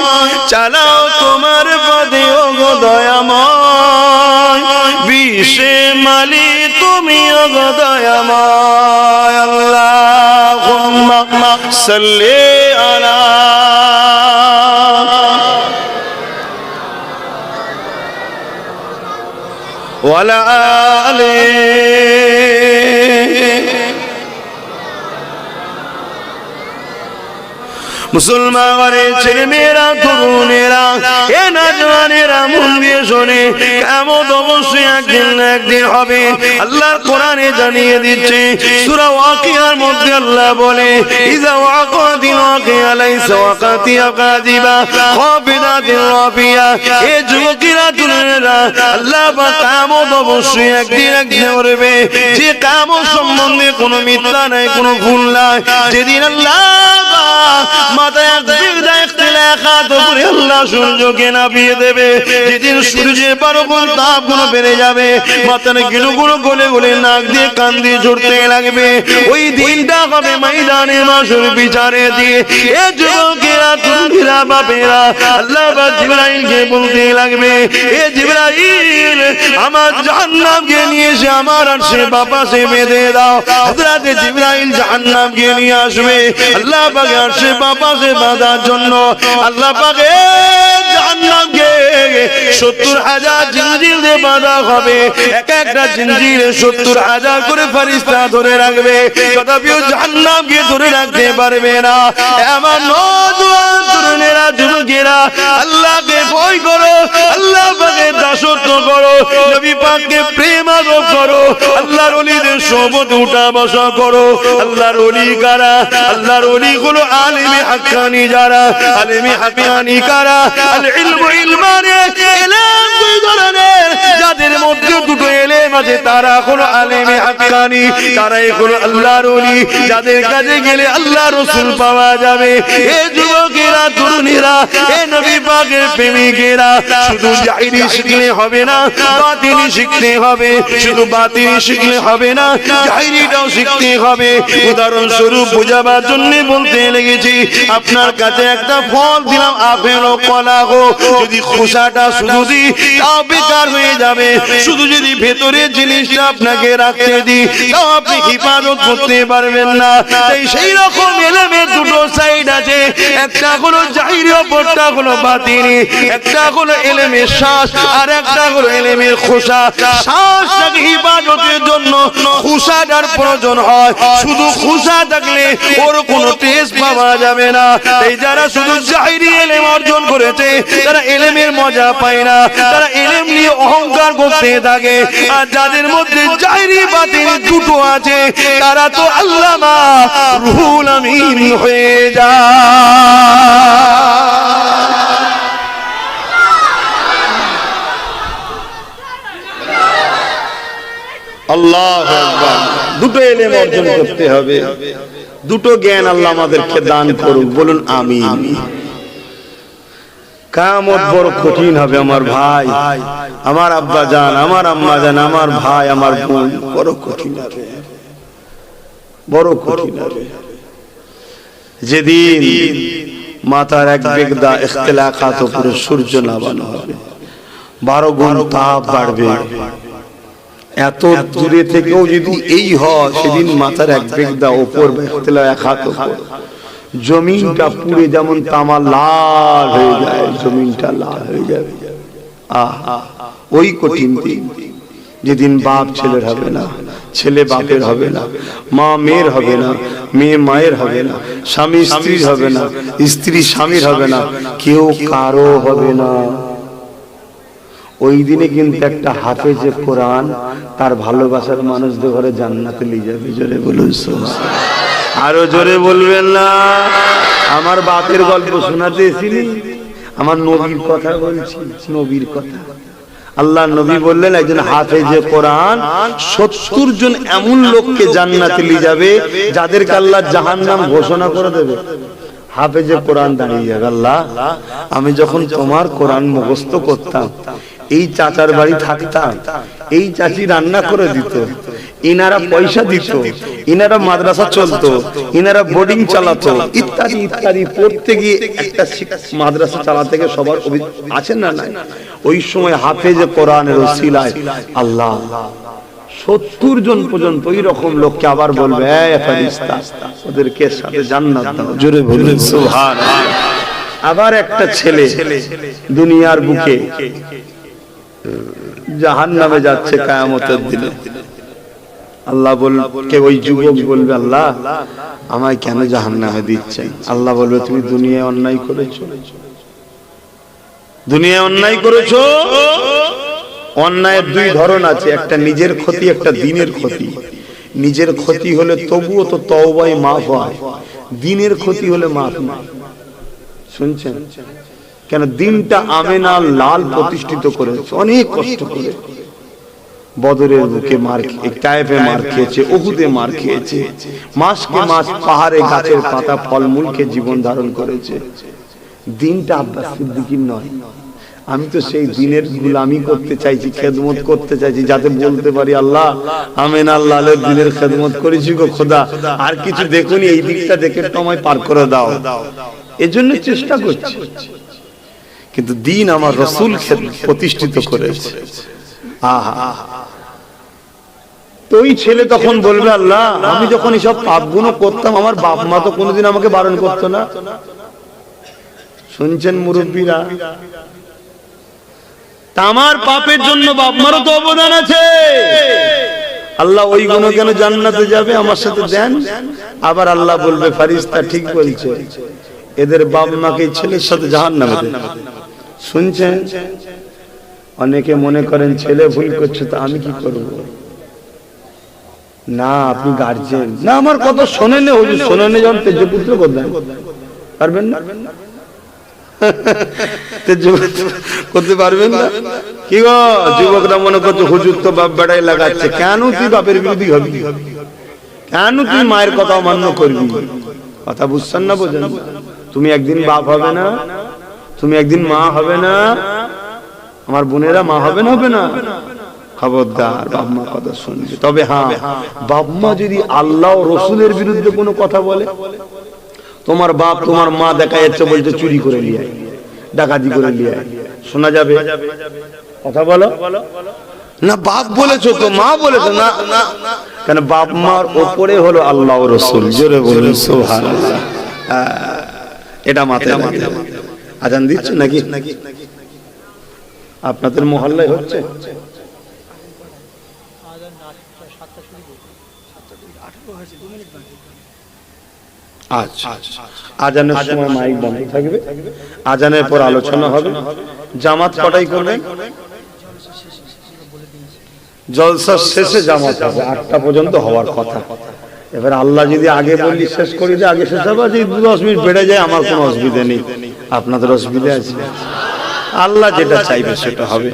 চালাও তোমার পদে ওগো দয়াময়। বিশ্বের মালিক তুমি ওগো দয়াময়। আল্লাহুম্মা সাল্লি আলা। ওয়ালা আলি। মুসলমান ঘরের ছেলে মেয়েরা, তরুণেরা, এ নওজওয়ানেরা মন দিয়ে শোনে, কিয়ামত অবশ্যই একদিন না একদিন হবে। আল্লাহর কোরআনে জানিয়ে দিচ্ছে, সূরা ওয়াকিয়ার মধ্যে আল্লাহ বলে, ইযা ওয়াকাতিল ওয়াকিয়া লাইসা ওয়াকাতিয়া কাযিবা খাফিদাতির রাফিয়া। এ যুবকেরা, তরুণেরা, আল্লাহ পাক কিয়ামত অবশ্যই একদিন একদিন করবে, যে কিয়ামত সম্বন্ধে কোনো মিথ্যা নাই, কোনো ভুল নাই। যেদিন আল্লাহ মাথায় আল্লাহ সূর্যকে নামিয়ে দেবে, যেদিন সূর্যের 12 গুণ তাপ গুণ বেড়ে যাবে, মাথার গিলুগুলো গলে গলে নাক দিয়ে কান দিয়ে ঝরতে লাগবে। ওই দিনটা হবে ময়দানে মাশর বিচারে দিয়ে। এ যুবকেরা, তরুণেরা, বাপেরা, আল্লাহ পাক জিবরাইলকে বলতে লাগবে, এ জিবরাইল, আমার জাহান্নামকে নিয়ে এসে আমার আরশে বাপাসে বেঁধে দাও। হযরত জিবরাইল জাহান্নামকে নিয়ে আসবে আল্লাহ পাকের আরশে বাপাসে বাঁধার জন্য। আল্লাহ পাকে জাহান্নামকে 70,000 জিঞ্জির দিয়ে বাঁধা হবে। এক একটা জিঞ্জিরে 70,000 করে ফেরেশতা ধরে রাখবে, তথাপিও জাহান্নামকে ধরে রাখতে পারবে না। আমার নওজওয়ান তরুণেরা, যুবকেরা, আল্লাহকে ভয় করো, আল্লাহ পাকের দাসত্ব করো, নবী পাককে প্রেম আদব করো, আল্লাহর ওলিদের সোহবতে উঠা বসা করো। আল্লাহর ওলি কারা? আল্লাহর ওলি হলো আলেমে হাক্কানি। যারা আলেমে হাক্কানি কারা? আল ইলমু ইলমানে, ইলম দুই ধরনের, যাদের মধ্যে দুটো ইলম আছে তারা হলো আলেমে হাক্কানি। তারাই হলো আল্লাহর ওলি, যাদের কাছে গেলে আল্লাহ রাসূল পাওয়া যাবে। এ যুবকেরা, তরুণীরা, এ নবী পাকের প্রেমিকেরা, শুধু জাহিরি শিখলে হবে না, বাতিনি শিখতে হবে। শুধু বাতিনি শিখলে হবে না, জাহিরিটাও শিখতে হবে। উদাহরণস্বরূপ বোঝাবার জন্য বলতে লেগেছি, আপনার কাছে একটা ফল দিলাম, আপেল ও কলা হোক, যদি খোসাটা শুধু দিই তাও বেকার হয়ে যাবে। শুধু যদি ভেতরের জিনিসটা আপনাকে রাখতে দিই তাও আপনি হিফাজত করতে পারবেন না। তাই সেই রকম ইলমের দুটো সাইড আছে, একটা হলো জাহিরি, অপরটা হলো বাতিনি। একটা হলো ইলমের শ্বাস, আর একটা হলো ইলমের খোসা। শ্বাসটাকে হিফাজতের জন্য খোসাটার প্রয়োজন হয়, শুধু খোসা থাকলে ওর কোনো টেস্ট পাওয়া যাবে না। তাই যারা শুধু জাহিরি ইলম অর্জন করেছে তারা ইলমের মজা পায় না, তারা ইলম নিয়ে অহংকার করতে থাকে। আর যাদের মধ্যে জাহিরি বাতিনি দুটো আছে তারা তো আল্লামা রুহুল আমিন হয়ে যায়। আল্লাহু আকবার। দুটো ইলম অর্জন করতে হবে, দুটো জ্ঞান আল্লাহ আমাদেরকে দান করুক, বলুন আমিন। কিয়ামত বড় কঠিন হবে আমার ভাই, আমার আব্বা জান, আমার আম্মা জান, আমার ভাই, আমার বোন, বড় কঠিন হবে, বড় কঠিন হবে। যেদিন মাথার এক বেগদা ইখতিলাকাত উপরে সূর্য নামানো হবে, 12 গুণ তাপ বাড়বে। এত দূরে থেকেও যদি এই হয়, সেদিন মাথার এক বেগদা উপর ইখতিলাকাত উপর জমিনটা পুড়ে যেমন তামা লাল হয়ে যায়, জমিনটা লাল হয়ে যাবে। ওই কঠিন দিন, যেদিন বাপ ছেলের হবে না, ছেলে বাপের হবে না, মা মেয়ের হবে না, মেয়ে মায়ের হবে না, স্বামী স্ত্রীর হবে না, স্ত্রী স্বামীর হবে না, কেউ কারো হবে না। ওই দিনে কিন্তু একটা হাফেজে কোরআন তার ভালোবাসার মানুষদের ঘরে জান্নাতে নিয়ে যাবে। জোরে বলুন সুবহানাল্লাহ। আরো জোরে বলবেন না? আমার বাপের গল্প শোনাতে এসেছিলি, আমার নবীর কথা বলছি, নবীর কথা। আল্লাহ নবী বললেন, একজন হাফেজে কোরআন 70 জন এমন লোককে জান্নাতে নিয়ে যাবে যাদেরকে আল্লাহ জাহান্নাম ঘোষণা করে দেবে। হাফেজে কোরআন দাঁড়িয়ে যাবে, আল্লাহ আমি যখন তোমার কোরআন মুখস্থ করতাম, এই চাচার বাড়ি থাকতাম, এই চাচি রান্না করে দিত, ইনারা পয়সা দিত, ইনারা মাদ্রাসা চলতো, ইনারা বোর্ডিং চালাতো, ইত্যাদি ইত্যাদি। পড়তে গিয়ে একটা মাদ্রাসা চালাতে গিয়ে সবার আছেন না নাই? ওই সময় হাফেজে কোরআনের ওসিলায় আল্লাহ 70 জন পর্যন্ত ওই রকম লোককে আবার বলবে, এ ফেরেশতা ওদেরকে সাথে জান্নাত দাও। জোরে বলুন সুবহানাল্লাহ। আবার একটা ছেলে দুনিয়ার বুকে জাহান্নামে যাচ্ছে কিয়ামতের দিনে, আল্লাহ বলকে ওই যুবক বলবে, আল্লাহ আমায় কেন জাহান্নামে দিচ্ছেন? আল্লাহ বলবে, তুমি দুনিয়ায় অন্যায় করেছো, দুনিয়ায় অন্যায় করেছো। অন্যায়ের দুই ধরন আছে, একটা নিজের ক্ষতি, একটা দ্বীনের ক্ষতি। নিজের ক্ষতি হলে তবুও তো তওবায় মাফ হয়, দ্বীনের ক্ষতি হলে মাফ না। শুনছেন? কেন? দ্বীনটা আমেনা লাল প্রতিষ্ঠিত করেছে অনেক কষ্ট করে। বদরের বুকে মার, তায়েফে মার খেয়েছে, উহুদে মার খেয়েছে, মাসকে মাস পাহাড়ে গাছের পাতা ফলমূলকে জীবন ধারণ করেছে। দ্বীনটা আব্বাস সিদ্দিকীর নয়। আমি তো সেই দ্বীনের গোলামি করতে চাইছি, খেদমত করতে চাইছি, যাতে বলতে পারি, আল্লাহ আমেনা লালের দ্বীনের খেদমত করেছি গো খোদা, আর কিছু দেখুনি, এই দিকটা দেখে তো আমায় পার করে দাও। এজন্য চেষ্টা করছি। কিন্তু দ্বীন আমার রাসূল প্রতিষ্ঠিত করেছে। আহা, তো ওই ছেলে তখন বলবে, আল্লাহ আমি যখন এসব পাপগুলো করতাম, আমার বাপ মা তো কোনোদিন আমাকে বারণ করতো না। শুনছেন মুরব্বীরা? আমার পাপের জন্য বাপ মারও তো অবদান আছে। আল্লাহ ওই গুণ কেন জান্নাতে যাবে? আমার সাথে দেন। আবার আল্লাহ বলবে, ফারিস্তা ঠিক বলছে, এদের বাপ মাকে ছেলের সাথে জাহান্নামে দেন। শুনছেন? অনেকে মনে করেন ছেলে ভুল করছে, তো আমি কি করব? না, আপনি গার্জেন না, আমার কথা শোনেন, হুজুর শোনেন, যখন তেজপুত্র করবেন পারবেন না, করতে পারবেন না। কি গো যুবকরা মনে করছে হুজুর তো বাপ বেড়াই লাগাচ্ছে, কেন তুই বাপের বিরোধী হবি? কেন তুই মায়ের কথা অমান্য করবি? কথা বুঝছেন না? বোঝেন? তুমি একদিন বাপ হবে না, তুমি একদিন মা হবে না, আমার বোনেরা মা হবে না, হবে না? খবরদার বাপ মা কথা শুনবে। তবে হ্যাঁ, বাপ মা যদি আল্লাহ ও রসুলের বিরুদ্ধে কোনো কথা বলে, তোমার বাপ তোমার মা দেখা যাচ্ছে বলছে চুরি করে নিয়ে আয়, ডাকাতি করে নিয়ে আয়, শোনা যাবে? কথা বলো না। বাপ বলেছো তো, মা বলেছো না, কেন? বাপ মার ওপরে হলো আল্লাহ ও রসুল। জোরে বলুন সুবহানাল্লাহ। এটা মাথায় রাখতে হবে। আজান দিচ্ছে নাকি? আপনাদের মহল্লায় হচ্ছে? আচ্ছা, আজানের সময় মাইক বন্ধ থাকবে, আজানের পর আলোচনা হবে। জামাত কটাই করবেন? জলসা শেষে জামাত হবে, 8টা পর্যন্ত হওয়ার কথা। এবার আল্লাহ যদি আগে বললি শেষ করে দেয়, আগে শেষ হবে। যদি 10 মিনিট বেড়ে যায় আমার কোনো অসুবিধা নেই। আপনাদের অসুবিধা আছে? আল্লাহ যেটা চাইবে সেটা হবে।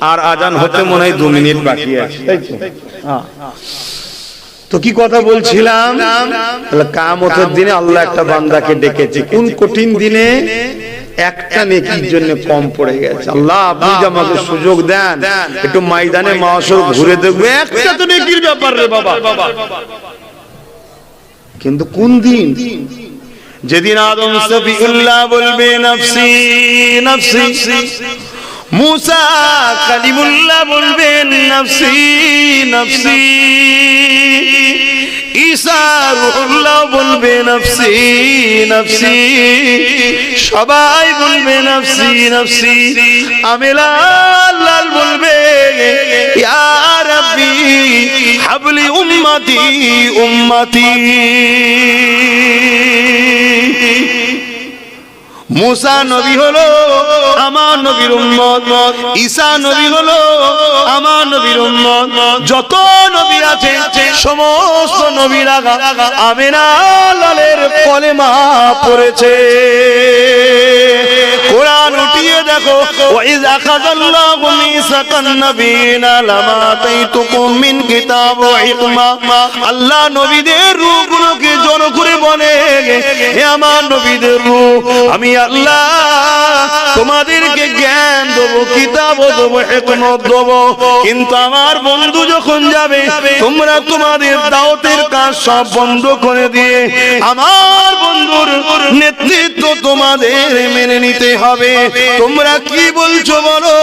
আর আজান হতে মনে হয় 2 মিনিট বাকি আছে, তাই তো? হ্যাঁ। তো কি কথা বলছিলাম? কিয়ামতের দিনে আল্লাহ একটা বান্দাকে ডেকেছে। কোন কঠিন দিনে? একটা নেকির জন্য কম পড়ে গেছে। আল্লাহ আপনি যে আমাকে সুযোগ দেন, একটু ময়দানে মাহশর ঘুরে দেখবে, একটা তো নেকির ব্যাপার রে বাবা। কিন্তু কোন দিন? যেদিন আদম সফিউল্লাহ বলবে নাফসি নাফসি, মুসা কালিমুল্লাহ বলবেন নাফসি নাফসি, ঈসা রূহুল্লাহ বলবে নাফসি নাফসি, সবাই বলবে নাফসি নাফসি। আমেলা লাল বলবে ইয়া রাব্বি হাবলি উম্মতি উম্মতি। মুসা নবী হলো আমার নবীর উম্মত, ঈসা নবী হলো আমার নবীর উম্মত। যত নবী আছে সমস্ত নবীরা আমেনা লালের কলেমা পড়েছে। কোরআন উঠিয়ে দেখো, ওয়াইজ আখাযাল্লাহু মিসাকান নাবিয়িনা লামা আতাইতুকুম মিন কিতাব ওয়া হিকমা। আল্লাহ নবীদের রূহগুলোকে জড়ো করে বলে, হে আমার নবীদের রূহ, আমি আল্লাহ তোমাদেরকে জ্ঞান দেবো, কিতাব দেবো, হিকমত দেবো। কিন্তু আমার বন্ধু যখন যাবে, তোমরা তোমাদের দাওয়াতের কাজ সব বন্ধ করে দিয়ে আমার বন্ধুর নেতৃত্ব তোমাদের মেনে নিতে হবে। তোমরা কি বলছো বলো?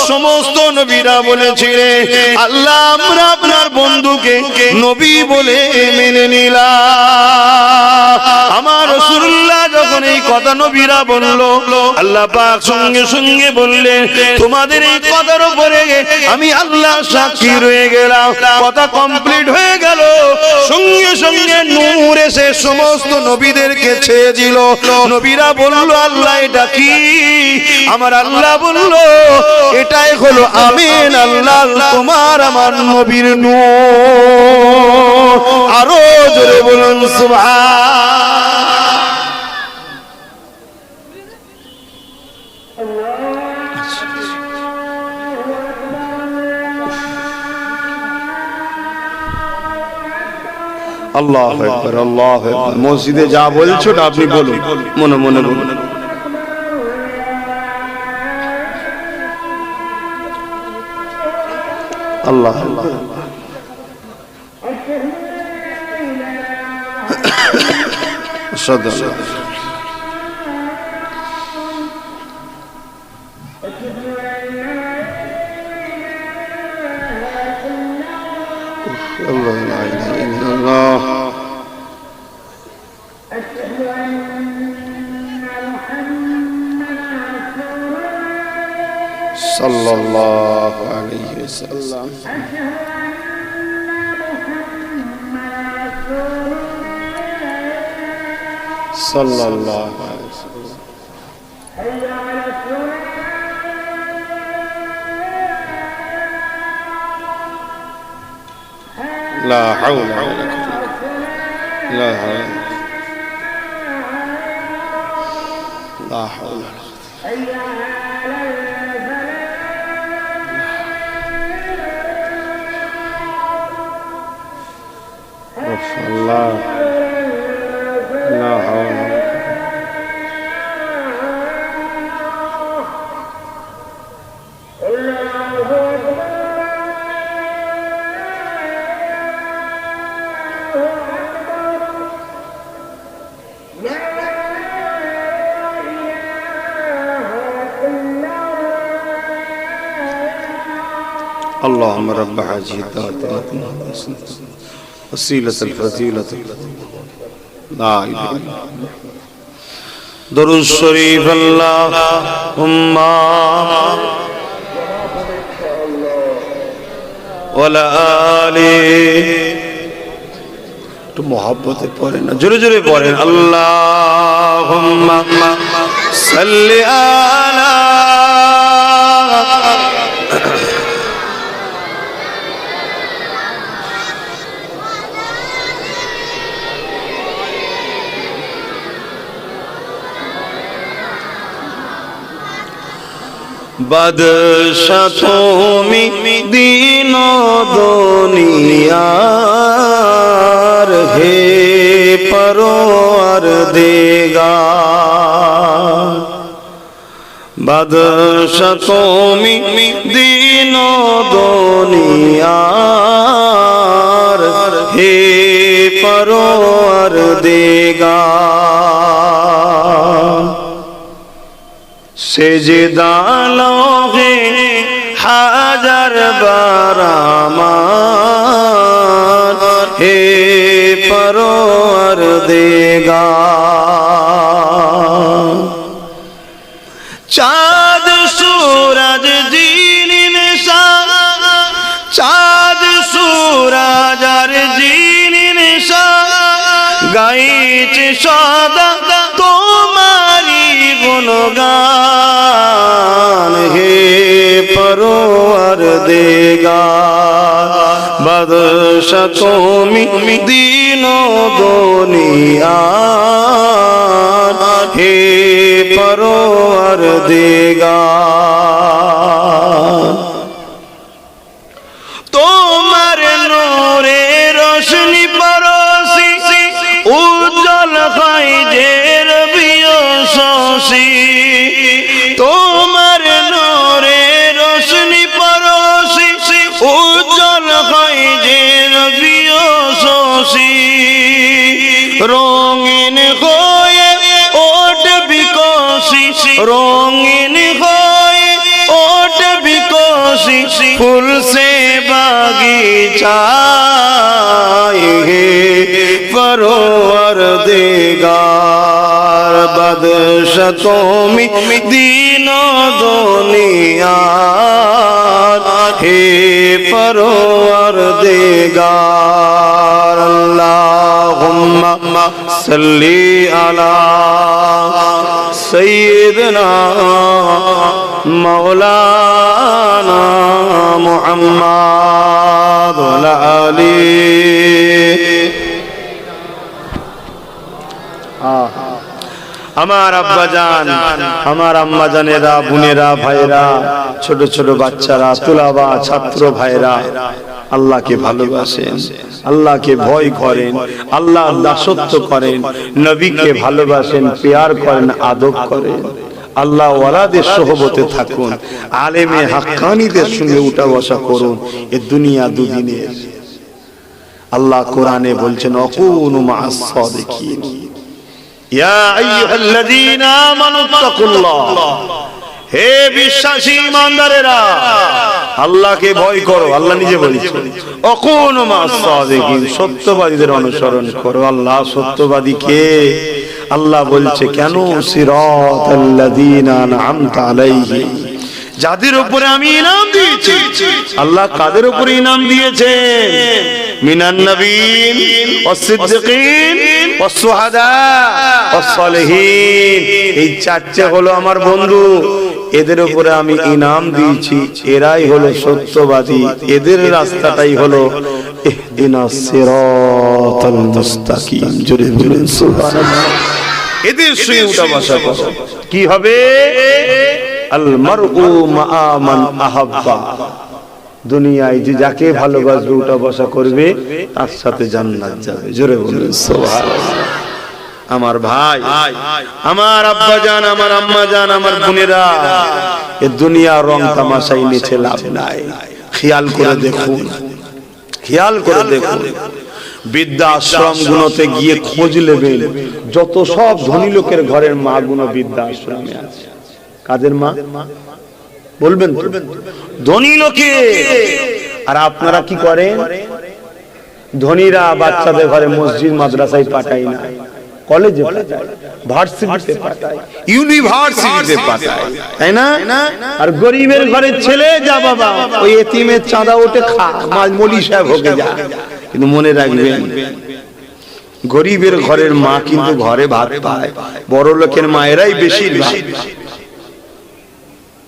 সমস্ত নবীরা বলেছিলেন, আল্লাহ আমরা আপনার বন্ধুকে নবী বলে মেনে নিলাম। আমার রাসূলুল্লাহ যখন এই কথা নবীরা বললো, আল্লাহ পাক সঙ্গে সঙ্গে বললেন, তোমাদের এই কথার উপরে আমি আল্লাহ সাক্ষী রয়ে গেলাম। কথা কমপ্লিট হয়ে নূর এসে সমস্ত নবীদেরকে ছেয়ে দিল। নবীরা বলল আল্লাহ এটা কি? আমার আল্লাহ বলল এটাই হলো আমিন আল্লাহ তোমার আমার নবীর নূর। আরো জোরে বলুন সুবহান। আল্লাহু আকবার, আল্লাহু আকবার। মসজিদে যা বলছো না আপনি বলুন, মনে মনে বলুন। আল্লাহ আল্লাহ সদা আল্লাহ লা ইলাহা ইল্লাল্লাহ। সাল্লাল্লাহু আলাইহি ওয়াসাল্লাম। সাল্লাল্লাহু আলাইহি ওয়াসাল্লাম। لا حول ولا قوة لا حول لا حول ولا قوة الله لا حول اللهم رب هذه الدعوة وسيلة الفضيلة لا إله إلا الله. درود الشريف اللهم ولا آله تو محبت پڑھیں نا جرے جرے پڑھیں اللهم صل على বাদশা তুমি দিন দুনিয়ার হে পরওয়ারদিগার বাদশা তুমি দিন দুনিয়ার হে পরওয়ারদিগার সেজদা লোগে হাজার বার আমার হে পরওয়ারদিগার চাঁদ সূরজ দিন নিশান চাঁদ সূরজ আর দিন নিশান গাইছে সদা তোমারি গুণগান হে পরওয়ারদিগার বাদশা তুমি দিন দুনিয়ার হে পরওয়ারদিগার তোমার নূরে রোশনি পরশি উজ্জ্বল হয় যে রবিও শশী তোমার নূরে রোশনি পরশি উজ্জ্বল হয় যে রবিও শশী রঙিন হয়ে ওঠ বিকশি রঙিন হয়ে ওঠ বিকশি ফুল সে বাগিচায় হে পরওয়ারদিগার বাদশা তুমি দিন দুনিয়ার হে পরওয়ারদিগার আল্লাহুম্মা সাল্লি আলা সাইয়্যিদিনা মাওলানা মুহাম্মদ ওয়া আলা আলিহি। আমার আব্বা জান, আমার আম্মা জানেরা, বোনেরা, ভাইরা, ছোট ছোট বাচ্চারা, তুলাবা ছাত্র ভাইরা, আল্লাহকে ভালোবাসেন, আল্লাহকে ভয় করেন, আল্লাহর দাসত্ব করেন, নবীকে ভালোবাসেন, পেয়ার করেন, আদব করেন, আল্লাহ ওয়ালাদের সোহবতে থাকুন, আলেমে হাক্কানীদের সঙ্গে উঠা বসা করুন। এ দুনিয়া দুদিনের। আল্লাহ কোরআনে বলছেন অকুনু মা'আস সাদিকিন। ইয়া আইয়ুহাল্লাযীনা আমানুত্তাকুল্লাহ, হে বিশ্বাসী ইমানদারেরা আল্লাহকে ভয় করো। আল্লাহ নিজে বলছেন অকুনু মা'আস সাদিকিন, সত্যবাদীদের অনুসরণ করো। আল্লাহ সত্যবাদী কে? আল্লাহ বলছে কেন? সিরাতাল্লাযীনা আন'আমতা আলাইহিম, যাদের উপরে আমি ইনাম দিয়েছি। আল্লাহ কাদের উপরে ইনাম দিয়েছেন? মিনান নবীন ওয়াস সিদ্দিকিন ওয়াস শুহাদা ওয়াস সালিহিন। এই চারটে হলো আমার বন্ধু, এদের উপরে আমি ইনাম দিয়েছি। এরাই হলো সত্যবাদী, এদের রাস্তাটাই হলো ইহদিনাস সিরাতাল মুস্তাকিম। জোরে বলুন সুবহানাল্লাহ। এদের সঙ্গে উঠা বসা করো। কি হবে? আল মারউ মা'a মান আহাব্বা, দুনিয়ায় যে যাকে ভালোবাসবে উঠা বসা করবে তার সাথে জান্নাত যাবে। জোরে বলুন সুবহানাল্লাহ। আমার ভাই, আমার আব্বা জান, আমার আম্মা জান, আমার বোনেরা, এই দুনিয়া রং তামাশাই নিচে লাভ নাই। খেয়াল করে দেখুন, খেয়াল করে দেখুন, বৃদ্ধাশ্রম গুলোতে গিয়ে খোঁজ নেবেন, যত সব ধনী লোকের ঘরের মা গুলো বৃদ্ধাশ্রমে আছে। কাদের মা বলবেন তো? ধনী লোকে। আর আপনারা কি করেন? ধনীরা বাচ্চাদের ঘরে মসজিদ মাদ্রাসায় পাঠায় না, কলেজে পাঠায়, ভার্সিটিতে পাঠায়, ইউনিভার্সিটিতে পাঠায়, তাই না? আর গরিবের ঘরের ছেলে, যা বাবা ওই এতিমের চাঁদা ওঠে, খা, মলি সাহেব হোকে যা। কিন্তু মনে রাখবেন, গরিবের ঘরের মা কিন্তু ঘরে ভাত পায়, বড় লোকের মায়েরাই বেশি ভাত।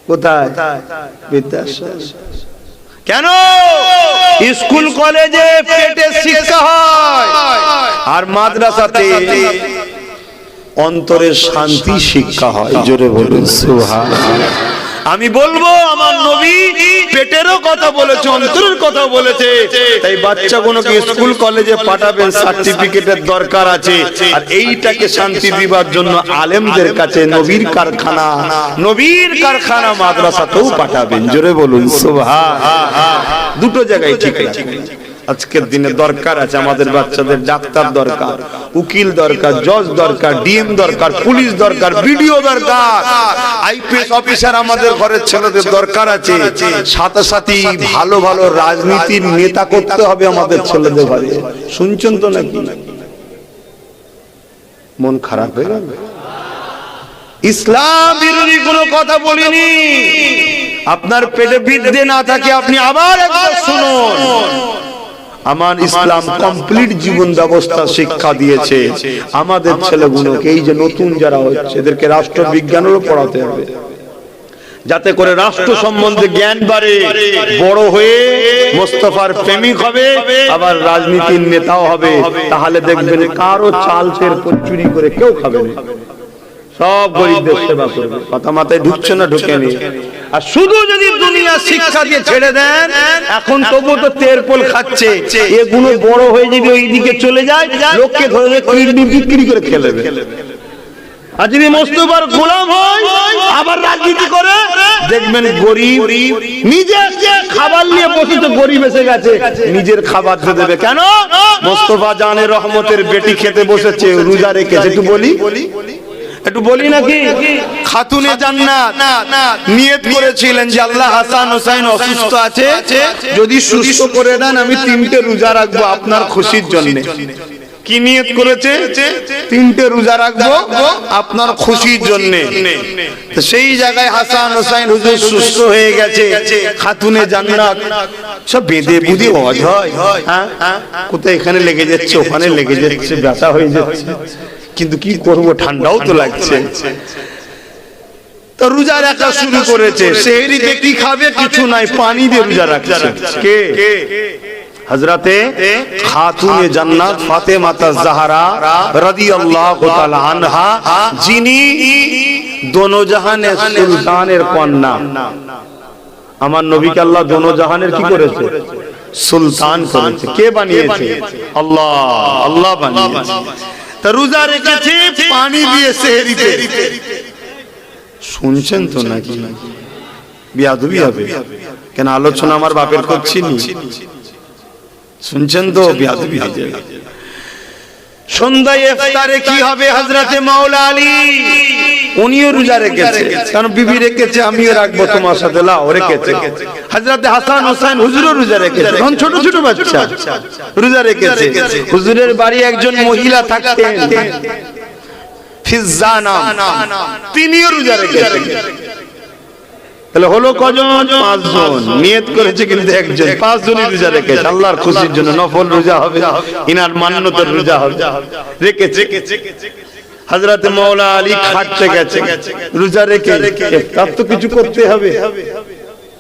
কোথায়? বৃদ্ধাশ্রম। কেন? স্কুল কলেজে পেটে শিক্ষা হয়, আর মাদ্রাসাতে অন্তরের শান্তি শিক্ষা হয়। জোরে বলুন সুবহানাল্লাহ। আমি বলবো আমার নবী পেটেরও কথা বলেছে, অন্তরের কথা বলেছে। তাই বাচ্চাগুলোকে স্কুল কলেজে পাঠাবেন, সার্টিফিকেটের দরকার আছে। আর এইটাকে শান্তি দিবার জন্য আলেমদের কাছে নবীর কারখানা, নবীর কারখানা মাদ্রাসাতেও পাঠাবেন। জোরে বলুন সুবহানাল্লাহ। দুটো জায়গায় ঠিক আছে। আজকের দিনে দরকার আছে আমাদের বাচ্চাদের ডাক্তার দরকার, উকিল দরকার, জজ দরকার, ডিএম দরকার, পুলিশ দরকার, বিডিও দরকার, আইপিএস অফিসার আমাদের ঘরের ছেলেদের দরকার আছে। সাথে সাথে ভালো ভালো রাজনীতির নেতা করতে হবে আমাদের ছেলেদের ঘরে। শুনছেন তো নাকি? মন খারাপ হয়ে গেল? ইসলাম বিরোধী কোনো কথা বলিনি। আপনার পেটে বিদ্যে না থাকে আপনি আবার একবার শুনুন। আমার ইসলাম কমপ্লিট জীবন ব্যবস্থা শিক্ষা দিয়েছে আমাদের ছেলেগুলোকে। এই যে নতুন যারা হচ্ছে এদেরকে রাষ্ট্রবিজ্ঞানেরও পড়াতে হবে, যাতে করে রাষ্ট্র সম্বন্ধে জ্ঞান বাড়ে, বড় হয়ে মোস্তফার প্রেমিক হবে, আবার রাজনীতির নেতাও হবে। তাহলে দেখবেন কারো চাল তের চুরি করে কেউ খাবে না, সব গরিবদের সেবা করবে। কথা মাথায় ঢুকছে না? ঢুকেনি। আর শুধু যদি দুনিয়া শিক্ষা দিয়ে ছেড়ে দেন, এখন তবু তো তেরপোল খাচ্ছে, এগুলো বড় হয়ে যদি ওই দিকে চলে যায়, লোককে ধরে কিডনি বিক্রি করে খেলে দেবে। আর যদি মোস্তফার গোলাম হয় আবার রাজনীতি করে, দেখবেন গরিব নিজে খাবার নিয়ে বসে, তো গরিব এসে গেছে, নিজের খাবার দিয়ে দেবে। কেন? মোস্তফা জানের রহমতের বেটি খেতে বসেছে, রোজা রেখেছে। একটু বলি, একটু বলি নাকি? খাতুনে জান্নাত নিয়ত করেছিলেন যে আল্লাহ হাসান হোসেন অসুস্থ আছে, যদি সুস্থ করে দেন আমি 3টে রোজা রাখবো আপনার খুশির জন্য। কি নিয়ত করেছে? 3টে রোজা রাখবো আপনার খুশির জন্য। তো সেই জায়গায় হাসান হোসেন হুজুর সুস্থ হয়ে গেছে, খাতুনে জান্নাত সব বেঁধে বুঝি অজয়, কোথায় এখানে লেগে যাচ্ছে, ওখানে লেগে যাচ্ছে, ব্যথা হয়ে যাচ্ছে, কিন্তু কি করব, ঠান্ডাও তো লাগছে। তো রোজা রাখা শুরু করেছে। সেহরিতে কি খাবে? কিছু নাই, পানি দিয়ে রোজা রাখছে। কে? হযরতে খাতুনে জান্নাত ফাতেমা তাজ-জাহরা রাদিয়াল্লাহু তাআলা আনহা, যিনি দোনো জাহানের সুলতানের কন্যা। আমার নবীকে আল্লাহ দোনো জাহানের কি করেছে? সুলতান করেছে। কে বানিয়েছে? আল্লাহ, আল্লাহ বানিয়েছে। তা রোজা রেখেছে পানি দিয়ে সেহরিতে। শুনছেন তো নাকি? বিয়াদবি হবে কেন? আলোচনা আমার বাপের করছি নি, শুনছেন তো? বিয়াদবি হয়ে যাবে। সন্ধ্যায় ইফতারে কি হবে? হযরতে মাওলা আলী উনিও রোজা রেখেছে, কারণ বিবি রেখেছে, আমিও রাখবো তোমার সাথে, লাও রেখেছে। হযরতে হাসান হোসেন হুজুরও রোজা রেখেছে, তখন ছোট ছোট বাচ্চা রোজা রেখেছে। হুজুরের বাড়ি একজন মহিলা থাকতেন, ফিজ্জা নাম, তিনিও রোজা রেখেছেন। তাহলে হলো কজন? 5 জন। নিয়ত করেছে কিন্তু একজন, 5 জনই রোজা রেখেছে আল্লাহর খুশির জন্য। নফল রোজা হবে, ইনার মান্যতার রোজা হবে, রেখেছে। হযরতে মাওলা আলী খাটতে গেছে, রোজা রেখে ইফতার তো কিছু করতে হবে।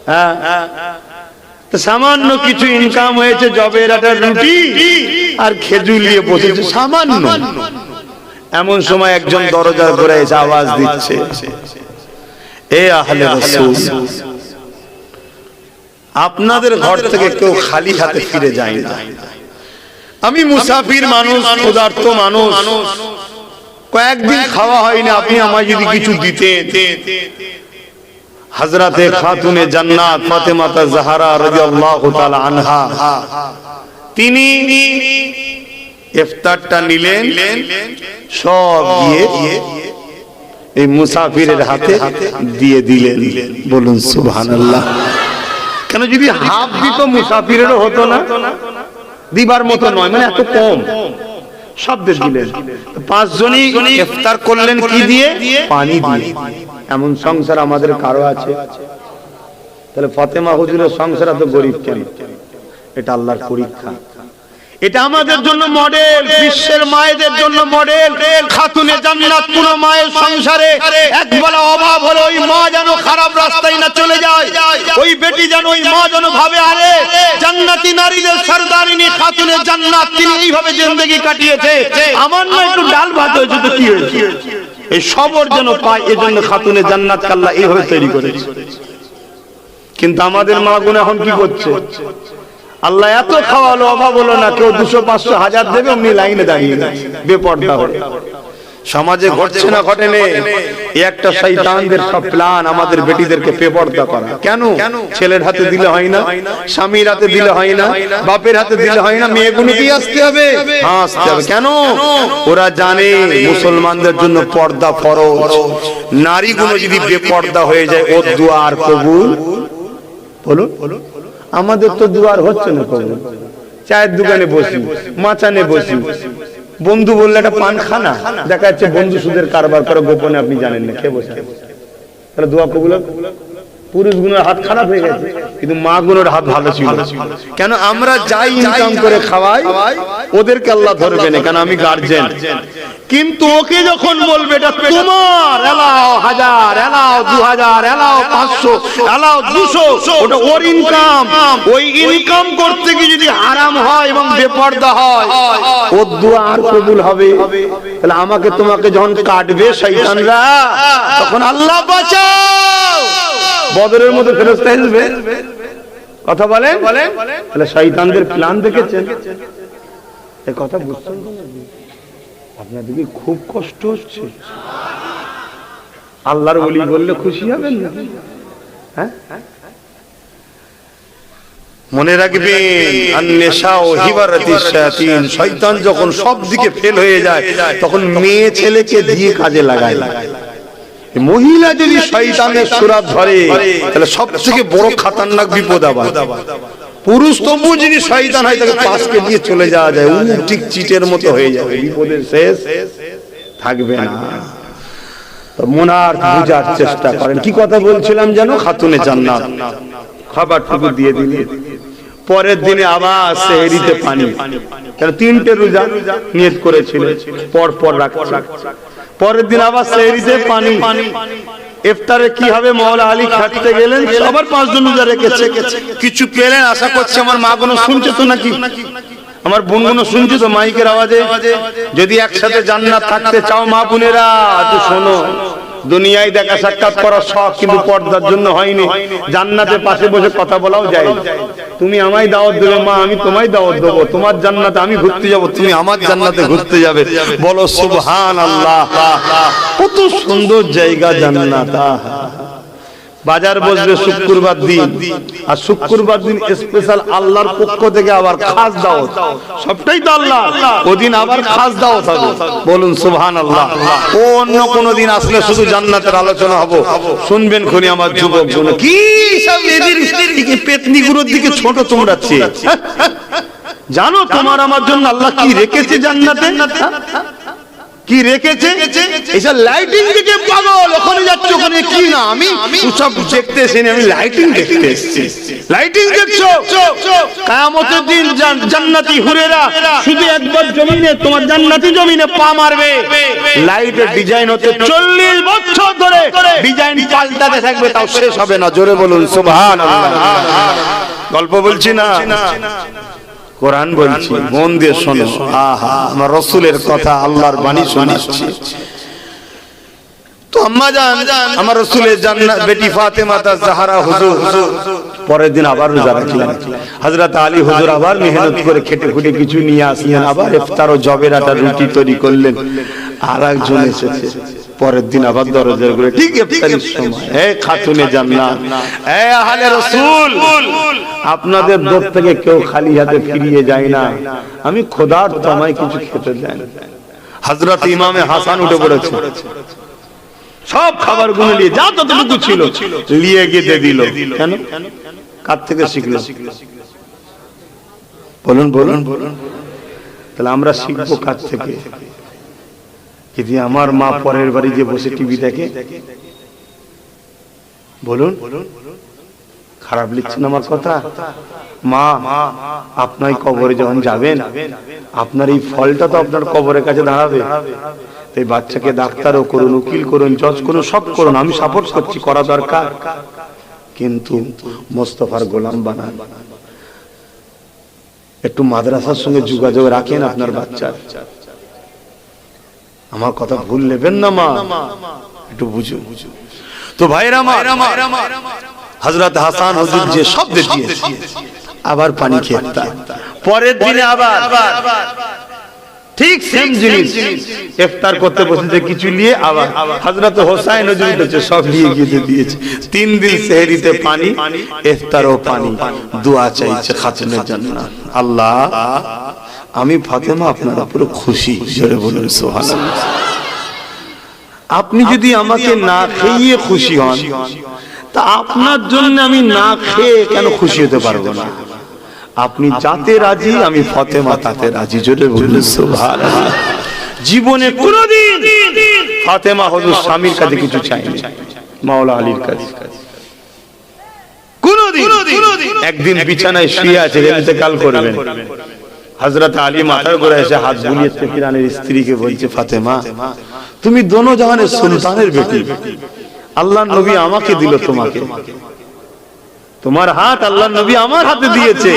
হ্যাঁ, তো সামান্য কিছু ইনকাম হয়েছে, জবের একটা রুটি আর খেজুর নিয়ে বসেছে, সামান্য। এমন সময় একজন দরজার ঘরে এসে আওয়াজ দিচ্ছে, এ আহলে রাসূল, আপনাদের ঘর থেকে কেউ খালি হাতে ফিরে যায় না। আমি মুসাফির মানুষ, ক্ষুধার্ত মানুষ, কয়েকদিন খাওয়া হয়নি, আপনি আমায় যদি কিছু দিতেন। হযরতে খাতুনে জান্নাত ফাতেমা তাজ-জাহরা রাদিয়াল্লাহু তাআলা আনহা, তিনি ইফতারটা নিলেন, সব দিয়ে এই মুসাফিরের হাতে দিয়ে দিলেন। বলুন সুবহানাল্লাহ। কেন? যদি হাফ দিত মুসাফিরেরও হতো না, দিবার মতো নয়, মানে এত কম, সব দিলেন। 5 জনই ইফতার করলেন কি দিয়ে? পানি দিয়ে। এমন সংসার আমাদের কারো আছে? তাহলে ফাতেমা হুজুরের সংসার এত গরিব কেন? এটা আল্লাহর পরীক্ষা। এটা আমাদের জন্য মডেল, বিশ্বের মায়েদের জন্য মডেল। খাতুনে জান্নাত কোন মায়ের সংসারে একবেলা অভাব হলে ওই মা যেন খারাপ রাস্তায় না চলে যায়, ওই বেটি যেন, ওই মা যেন ভাবে, আরে জান্নাতি নারীদের সরদারিনী খাতুনে জান্নাত, তিনি এইভাবে জিন্দেগি কাটিয়েছে, আমার না একটু ডাল ভাত হয়েছে তো কি হয়েছে, এই সবর যেন পায়। এজন্য খাতুনে জান্নাত আল্লাহ এইভাবে তৈরি করেছে। কিন্তু আমাদের মা গুণ এখন কি করছে? আল্লাহ এত খাওয়ালো, অভাব হলো না, কেউ 200, 500, 1000 দেবে, অমনি লাইনে দাঁড়িয়ে বেপরদা হয়ে। সমাজে ঘটছে না? ঘটে নেই? একটা শয়তানদের সব প্ল্যান আমাদের বেটিদেরকে বেপরদা করা। কেন? ছেলের হাতে দিলে হয় না, স্বামীর হাতে দিলে হয় না, বাপের হাতে দিলে হয় না, মেয়েগুলোকেই আসতে হবে। হ্যাঁ, আসতে হবে। কেন? ওরা জানে মুসলমানদের জন্য পর্দা ফরজ। নারীগুলো যদি বেপরদা হয়ে যায়, ওর দোয়া আর কবুল। বলুন, আমাদের তো দুয়ার হচ্ছে না কবুল। চায়ের দোকানে বসি, মাচানে বসি, বন্ধু বললে একটা পান খানা, দেখা যাচ্ছে বন্ধু সুদের কারবার করে গোপনে, আপনি জানেন না, খেয়ে বসে। তাহলে দোয়া কবুল? পুরুষ গুণের হাত খারাপ হয়ে গেছে, কিন্তু মা গুণের হাত ভালো ছিল। কেন? আমরা যাই ইনকাম করে খাওয়াই, ওদেরকে আল্লাহ ধরবে না, কেন? আমি গার্জেন। কিন্তু ওকে যখন বলবে এটা তোমার, এলাও 1000, এলাও 2000, এলাও 500, এলাও 200, ওটা ওর ইনকাম। ওই ইনকাম করতে গিয়ে যদি হারাম হয় এবং বেপরদা হয়, ওর দোয়া আর কবুল হবে? তাহলে আমাকে তোমাকে যখন কাটবে শয়তানরা, তখন আল্লাহ বাঁচাও, বদরের মধ্যে ফেরেশতা আসবে। কথা বলেন? তাহলে শয়তানদের প্ল্যান দেখেছেন? এই কথা বুঝছেন তো? আপনাদেরকে খুব কষ্ট হচ্ছে। আল্লাহর ওলি বললে খুশি হবেন না? হ্যাঁ, মনে রাখবেন, আন-নিসা ও হিবারাতিশ শায়াতিন, শয়তান যখন সব দিকে ফেল হয়ে যায়, তখন মেয়ে ছেলেকে দিয়ে কাজে লাগায়। মহিলা যদি শয়তানের সুরাত ধরে, তাহলে সবথেকে বড় খতরনাক বিপদ আবার। পুরুষ তবু যদি শয়তান হয় তাকে পাশকে দিয়ে চলে যাওয়া যায়, ও ঠিক চিটের মতো হয়ে যাবে, বিপদের শেষ থাকবে না। তো মনার বুঝার চেষ্টা করেন। কি কথা বলছিলাম যেন? খাতুনে জান্নাত খাবারটুকু দিয়ে দিলে পরের দিনে আবার সেহরিতে পানি, কেন 3টে রোজা নিয়ত করেছিল পর পর রাখছে, পরের দিন আবার সেহরিতে পানি। ইফতারে কি হবে? মাওলা আলী খাটতে গেলেন, আবার 5 জন রোজা রেখেছে, কিছু পেলেন। আশা করছে আমার মা গুলো শুনছে তো নাকি, আমার বোনগুলো শুনছে তো মাইকের আওয়াজে। যদি একসাথে জান্নাত থাকতে চাও মা বোনেরা তো শোনো, দুনিয়ায় দেখা সাক্ষাৎ করার শখ কিন্তু পর্দার জন্য হয়নি। জান্নাতে পাশে বসে কথা বলাও যায়। তুমি আমায় দাওয়াত দেবে মা, আমি তোমায় দাওয়াত দেবো। তোমার জান্নাতে আমি ঘুরতে যাব, তুমি আমার জান্নাতে ঘুরতে যাবে। বলো সুবহানাল্লাহ। কত সুন্দর জায়গা জান্নাত। বাজার বসবে শুক্রবার দিন, আর শুক্রবার দিন স্পেশাল আল্লাহর পক্ষ থেকে আবার খাস দাওয়াত, সবটাই তো আল্লাহ, ওদিন আবার খাস দাওয়াত হবে। বলুন সুবহানাল্লাহ। ও অন্য কোন দিন আসলে শুধু জান্নাতের আলোচনা হবে, শুনবেন খুনি আমার যুবক জন। কি সব এদের দিকে পেতনিগুলোর দিকে ছোট তোমরা চেয়ে, জানো তোমার আমার জন্য আল্লাহ কি রেখেছে জান্নাতে? কি রেখেছে? এইসব লাইটিং দেখে পাগল, ওখানে যাচ্ছে, ওখানে কি না আমি সব দেখতে এসেনি, আমি লাইটিং দেখতে এসেছি। লাইটিং দেখছো? কিয়ামতের দিন জান্নাতি হুরেরা শুধু একবার জমিনে, তোমার জান্নাতি জমিনে পা মারবে, লাইটের ডিজাইন হতে 40 বছর ধরে ডিজাইন পাল্টাতে থাকবে, তাও শেষ হবে না। জোরে বলুন সুবহানাল্লাহ। গল্প বলছি না, কোরআন বলছি, মন দিয়ে শোনো। আহা, আমার রাসূলের কথা, আল্লাহর বাণী শোনাচ্ছি। তো আম্মা জান, আমার রাসূলের জান্নাত বেটি ফাতেমা তাজহারা হুজুর পরের দিন আবার রোজা রাখলেন। হযরত আলী হুজুর আবার মেহনত করে খেটে খুঁটে কিছু নিয়ে আসলেন, আবার ইফতার ও জবের আটা রুটি তৈরি করলেন। আর একজন এসেছে পরের দিন আবার দরজার ঘুরে, ঠিক ইফতারের সময়, হে খাতুনে জান্নাত, হে আহলে রাসূল, আপনাদের দর থেকে কেউ খালি হাতে ফিরিয়ে যায় না, আমি খোদার তোমায় কিছু খেতে দেন। হযরত ইমামে হাসান উঠে পড়েছে, সব খাবার গুলো নিয়ে যা ততটুকু ছিল নিয়ে গিয়ে দিয়ে দিল। কেন? কার থেকে শিখলো? বলুন বলুন বলুন। তাহলে আমরা শিখবো কার থেকে? যদি আমার মা পরের বাড়ি যে বসে টিভি দেখে, বলুন খারাপ লিখছেন আমার কথা? মা, আপনার কবরে যখন যাবেন, আপনার এই ফলটা তো আপনার কবরের কাছে দাঁড়াবে। এই বাচ্চাকে ডাক্তারও করুন, উকিল করুন, জজ করুন, সব করুন, আমি সাপোর্ট করছি, করা দরকার। কিন্তু মোস্তফার গোলাম বানান, একটু মাদ্রাসার সঙ্গে যোগাযোগ রাখেন আপনার বাচ্চার। আমার কথা ভুল নেবেন না মা, একটু বুঝুন। তো ভাইরা আমার, হযরত হাসান হুজুর যে শব্দ দিয়েছে, আবার পানি খেতা, পরের দিনে আবার ঠিক সেম জিনিস ইফতার করতে বসেছে, কিছু নিয়ে আবার হযরত হোসেন হুজুর উঠেছে, সব নিয়ে গিয়ে দিয়েছে। 3 দিন সেহরিতে পানি, ইফতারও পানি, দোয়া চাইছে খাতুনে জান্নাত। আল্লাহ, আমি ফাতেমা আপনার উপরে খুশি, জোরে বলুন সুবহানাল্লাহ। আপনি যদি আমাকে না খেয়ে খুশি হন, তা আপনার জন্য আমি না খেয়ে কেন খুশি হতে পারবো না? আপনি যাতে রাজি, আমি ফাতেমা তাতে রাজি, জোরে বলুন সুবহানাল্লাহ। জীবনে কোনদিন ফাতেমা হুজুর স্বামীর কাছে কিছু চাইনি, মাওলা আলীর কাছে কোনদিন। একদিন বিছানায় শুয়ে আছে, ইন্তেকাল করবেন, হযরত আলী মাথার উপরে এসে হাত বুলিয়ে তেহরানের স্ত্রীকে বলছে, ফাতেমা, তুমি দোনো জাহানের সুলতানের বেটি, আল্লাহর নবী আমাকে দিল তোমাকে, তোমার হাত আল্লাহর নবী আমার হাতে দিয়েছে।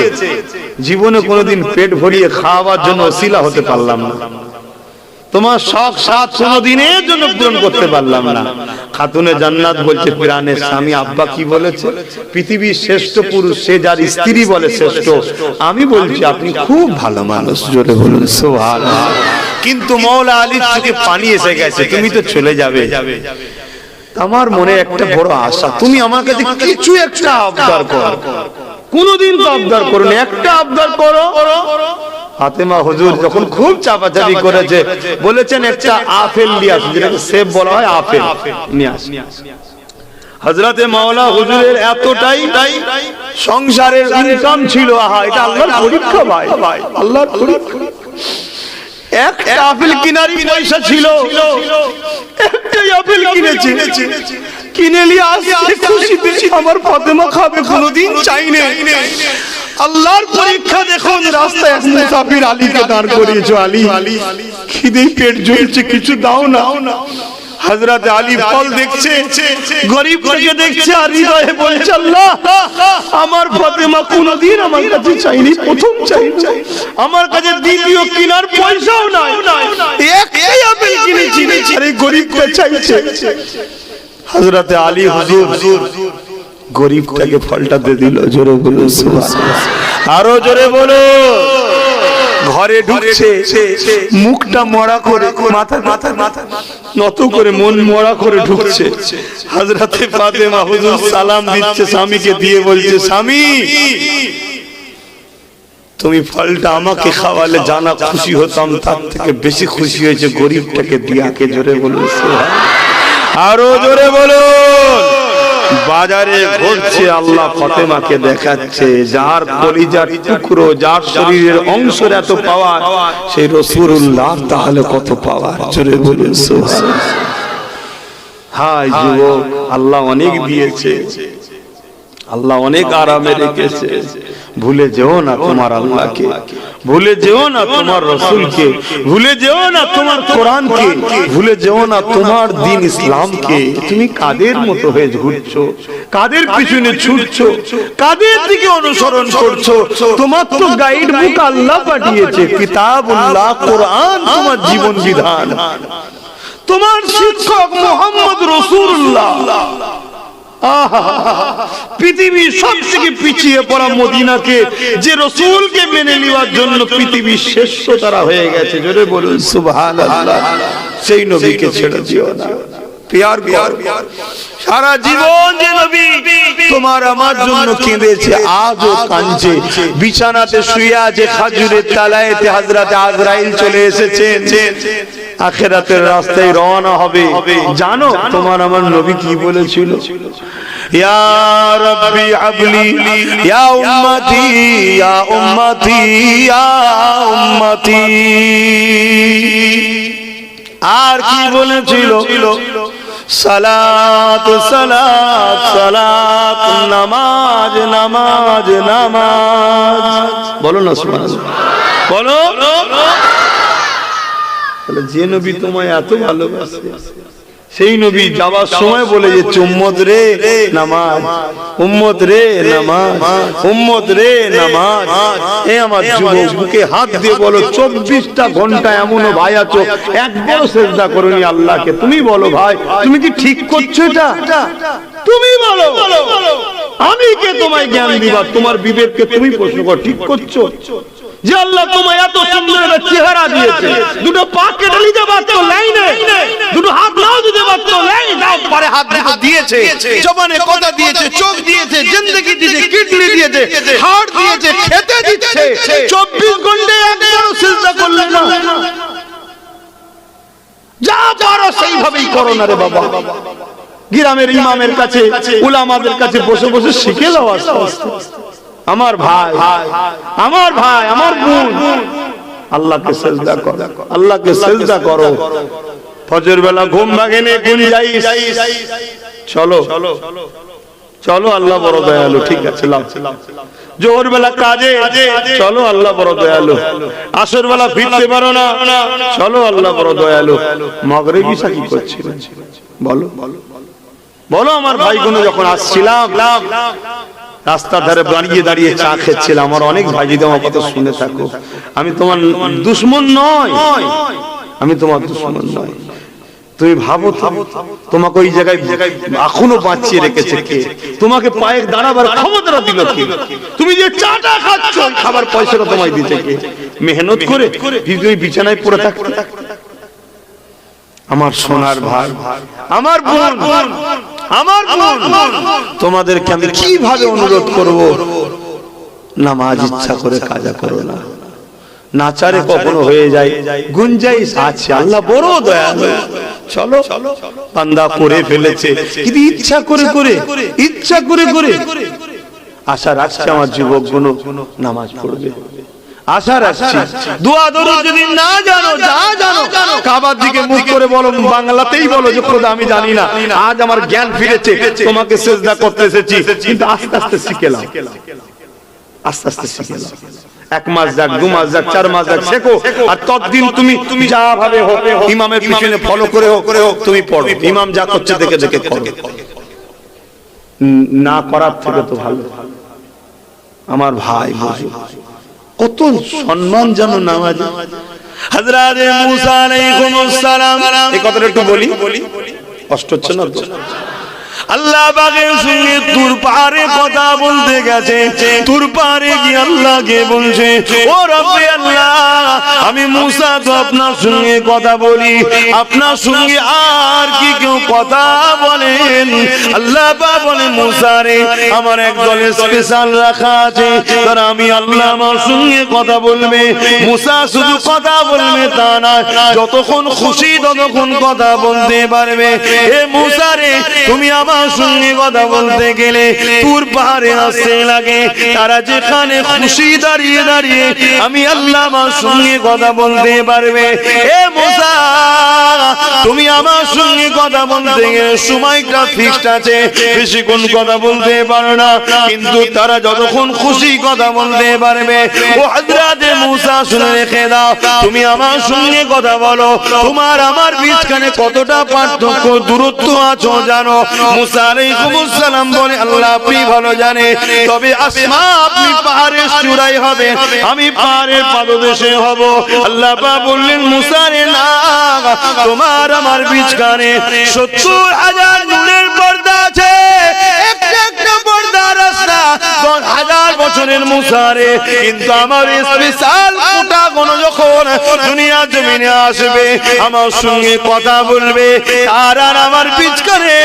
জীবনে কোনোদিন পেট ভরিয়ে খাওয়ার জন্য ওসিলা হতে পারলাম না, তোমার শখ সাধ কোনোদিনের জন্য পূরণ করতে পারলাম না। খাতুনে জান্নাত বলছে, প্রাণের স্বামী আব্বা কি বলেছে? পৃথিবীর শ্রেষ্ঠ পুরুষ সে যার স্ত্রী বলে শ্রেষ্ঠ। আমি বলছি আপনি খুব ভালো মানুষ, জোরে বলুন সুবহানাল্লাহ। কিন্তু মাওলা আলীর চোখে পানি এসে গেছে, তুমি তো চলে যাবে। আমার মনে একটা বড় আশা, তুমি আমার কাছে কিছু একটা আবদার করো। কোনদিন তো আবদার করো না, একটা আবদার করো। ফাতেমা হুজুর যখন খুব চাপাচাপি করেছে, বলেছেন একটা আপেল নিয়ে আসুন, যেটাকে সেব বলা হয়, আপেল নিয়ে আসুন। হযরতে মাওলা হুজুরের এতটাই সংসারের ইনকাম ছিল, আহা এটা আল্লাহর পরীক্ষা ভাই, আল্লাহর পরীক্ষা। একটা আপেল কেনার পয়সা ছিল, একটাই আপেল কিনেছে, কিনে নিয়ে আসছে খুশিতে আমার ফাতেমা খাবে, কোনোদিন চাইনি। আল্লাহর পরীক্ষা দেখুন, রাস্তায় এক মুসাফির আলীকে দাঁড় করিয়েছো, আলী খিদে পেট জ্বলছে, কিছু দাও না। হযরত আলী ফল দেখছে, গরিব থেকে দেখছে, আর হৃদয়ে বলছে আল্লাহ আমার ফাতেমা কোনোদিন আমার কাছে চাইনি, প্রথম চাইছে আমার কাছে, দ্বিতীয় কেনার পয়সাও নাই, একটাই আপেল কিনেছি, আরে গরিবটা চাইছে। হযরত আলী হুজুর গরিবটাকে ফলটা দিয়ে দিল। জোরে বলো সুবহানাল্লাহ, আরো জোরে বলো। ঘরে ঢুকছে, মুখটা মরা করে, মাথা নত করে, মন মরা করে ঢুকছে। হযরতে ফাতেমা হুজুর সালাম দিচ্ছে স্বামীকে, দিয়ে বলছে স্বামী তুমি ফলটা আমাকে খাওয়ালে জানা খুশি হতাম, তার থেকে বেশি খুশি হয়েছে গরিবটাকে দিয়াকে। জোরে বলো সুবহানাল্লাহ, আরো জোরে বলো। বাজারে ঘুরছে, আল্লাহ ফাতেমাকে দেখাচ্ছে যার কলিজার টুকরো, যার শরীরের অংশের এত পাওয়ার, সেই রাসূলুল্লাহ তাহলে কত পাওয়ার। জোরে বলুন সুবহানাল্লাহ। হাই যুবক, আল্লাহ অনেক দিয়েছে, আল্লাহ অনেক আরামে রেখেছে। ভুলে যেও না তোমার আল্লাহকে, ভুলে যেও না তোমার রাসূলকে, ভুলে যেও না তোমার কোরআনকে, ভুলে যেও না তোমার দ্বীন ইসলামকে। তুমি কাদের মতো হয়ে ঘুরছো, কাদের পিছনে ছুটছো, কাদের দিকে অনুসরণ করছো? তোমার তো গাইড বুক আল্লাহ পাঠিয়েছে, কিতাবুল্লাহ কোরআন তোমার জীবন বিধান, তোমার শিক্ষক মুহাম্মদ রাসূলুল্লাহ। পৃথিবীর সবথেকে পিছিয়ে পড়া মদিনাকে, যে রাসূলকে মেনে নেওয়ার জন্য পৃথিবীর শ্রেষ্ঠ তারা হয়ে গেছে। জোরে বলুন সুবহানাল্লাহ। সেই নবীকে ছেড়ে দিও না, প্যার করো। সারা জীবন যে নবী তোমার আমার জন্য কেঁদেছে, আজও কাঁদছে, বিছানাতে শুয়ে আছে, খাজুরের তলায়তে হযরত আজরাইল চলে এসেছেন, আখিরাতের রাস্তায় রওনা হবে। জানো তোমার আমার নবী কি বলেছিল? ইয়া রাব্বি আবলি ইয়া উম্মতি ইয়া উম্মতি ইয়া উম্মতি। আর কি বলেছিল? সালাত সালাত সালাত, নামাজ নামাজ নামাজ। বলো না সুবহানাল্লাহ, বলো। যে নবী তোমায় এত ভালোবাসে, সেই নবী যাওয়ার সময় বলে যে উম্মত রে নামাজ, উম্মত রে নামাজ, উম্মত রে নামাজ। এ আমার যুবক, বুকে হাত দিয়ে বলো 24টা ঘন্টা এমনও ভাই আছো একবারও সিজদা করোনি আল্লাহকে। তুমি বলো ভাই, তুমি কি ঠিক করছো এটা? তুমি বলো, আমি কে তোমায় জ্ঞান দিবা? তোমার বিবেককে তুমি প্রশ্ন করো, ঠিক করছো? যে আল্লাহ তোমায় এত সুন্দর একটা চেহারা দিয়েছে, দুটো পা কেটে নিতে পারতো লাইনে, দুটো হাত নাও দিতে পারতো লাইনে, দাও পারে হাত দিয়েছে, জবানে কথা দিয়েছে, চোখ দিয়েছে, জিন্দেগি দিয়েছে, কিডনি দিয়েছে, হার্ট দিয়েছে, খেতে দিচ্ছে। 24 ঘন্টায় একবারও সিজদা করলে না। যা পারো সেইভাবেই করো না রে বাবা। গ্রামের ইমামের কাছে, উলামাদের কাছে বসে বসে শিখে যাও আস্তে আস্তে। আমার ভাই, আমার ভাই, আমার বোন, আল্লাহকে সিজদা করো, আল্লাহকে সিজদা করো। ফজর বেলা ঘুম ভাঙেনি, গুঞ্জাইশ চলো চলো, আল্লাহ বড় দয়ালু। ঠিক আছে, জোহর বেলা কাজে চলো, আল্লাহ বড় দয়ালু। আসর বেলা ফিরতে পারো না, চলো, আল্লাহ বড় দয়ালু। মাগরিব ঈশা কি করছিলেন বলো, বলো। আমার ভাইগুলো যখন আসছিলাম, রাস্তার ধারে দাঁড়িয়ে দাঁড়িয়ে চা খেচ্ছিলাম। আমার অনেক ভাই, যদি আমার কথা শুনে থাকো, আমি তোমার দুশমন নয়, আমি তোমার দুশমন নয়। তুমি ভাবো তোমাকে ওই জায়গায় এখনো বাঁচিয়ে রেখেছে কে? তোমাকে পায়ে দাঁড়াবার ক্ষমতা দিল কে? তুমি যে চাটা খাচ্ছ, খাবার পয়সাটা তোমায় দিতে কে? মেহনত করে তুমি বিছানায় পড়ে থাকতে। আমার সোনার ভাই, আমার বোন, আমার বোন, তোমাদেরকে আমি কিভাবে অনুরোধ করব, নামাজ ইচ্ছা করে কাজা করো না। নাচারে কখনো হয়ে যায়, গুঞ্জাইশ আছে, আল্লাহ বড় দয়ালু। চলো, বান্দা করে ফেলেছে, কিন্তু ইচ্ছা করে করে, ইচ্ছা করে করে আশা রাখছি আমার যুবকগুলো নামাজ পড়বে, আশা রাখছি। দোয়া দরুদ যদি না জানো, যা জানো কাবার দিকে মুখ করে বলো, বাংলাতেই বলো যে খোদা আমি জানি না, আজ আমার জ্ঞান ফিরেছে, তোমাকে সিজদা করতে এসেছি, কিন্তু আস্তে আস্তে শিখেলাম, আস্তে আস্তে শিখেলাম। 1 মাস যাক, 2 মাস যাক, 4 মাস যাক, শেখো। আর ততদিন তুমি যা ভাবে হোক ইমামের পিছনে ফলো করে হোক তুমি পড়ো, ইমাম যা করছে দেখে দেখে করো, না করার থেকে তো ভালো। আমার ভাই কত সম্মান জানো নামাজে। হযরত মুসা আলাইহিস সালাম, এই কথাটা একটু বলি, কষ্ট হচ্ছে না তো? আল্লাহ পাকের সঙ্গে তুর পাহাড়ে কথা বলতে গেছে, তুর পাহাড়ে গিয়ে আল্লাহকে বলছে, ও রব্বে আল্লাহ, আমি মুসা তো আপনার সঙ্গে কথা বলি, আপনার সঙ্গে আর কি কেউ কথা বলেন? আল্লাহ পাক বলে, মুসা রে, আমার এক দলের স্পেশাল রাখা আছে, তারা আমি আল্লাহ আমার সঙ্গে কথা বলবে। মুসা শুধু কথা বলবে তা না, যতক্ষণ খুশি ততক্ষণ কথা বলতে পারবে। হে মুসা রে, তুমি আমার সঙ্গে কথা বলতে গেলে তুর পাহাড়ে আসতে লাগে, তারা যেখানে খুশি দাঁড়িয়ে দাঁড়িয়ে আমি আল্লাহ আমার সঙ্গে কথা বলতে পারবে। এ মুসা, তুমি আমার সঙ্গে কথা বলতে গেলে সময়টা ফিক্সড আছে, বেশিক্ষণ কথা বলতে পারো না, কিন্তু তারা যতক্ষণ খুশি কথা বলতে পারবে। ও হযরত মুসা, শুনে রেখে দাও, তুমি আমার সঙ্গে কথা বলো, তোমার আমার মাঝখানে কতটা পার্থক্য দূরত্ব আছে জানো? মুসা আলাইহিস সালাম বলে, আল্লাহ আপনি ভালো জানে, তবে আসমা আপনি পাহাড়ের চূড়ায় হবে, আমি পাহাড়ের পাদদেশে হব। আল্লাহ পাক বললেন, মুসা রে না, তোমার আমার মাঝখানে 70,000 নূরের পর্দা আছে, একটা পর্দা রাস্তা 10,000 বছরের মুসা রে, কিন্তু আমার স্পেশাল কোটা কোন যখন দুনিয়া জমিনে আসবে, আমার সঙ্গে কথা বলবে, আর আমার মাঝখানে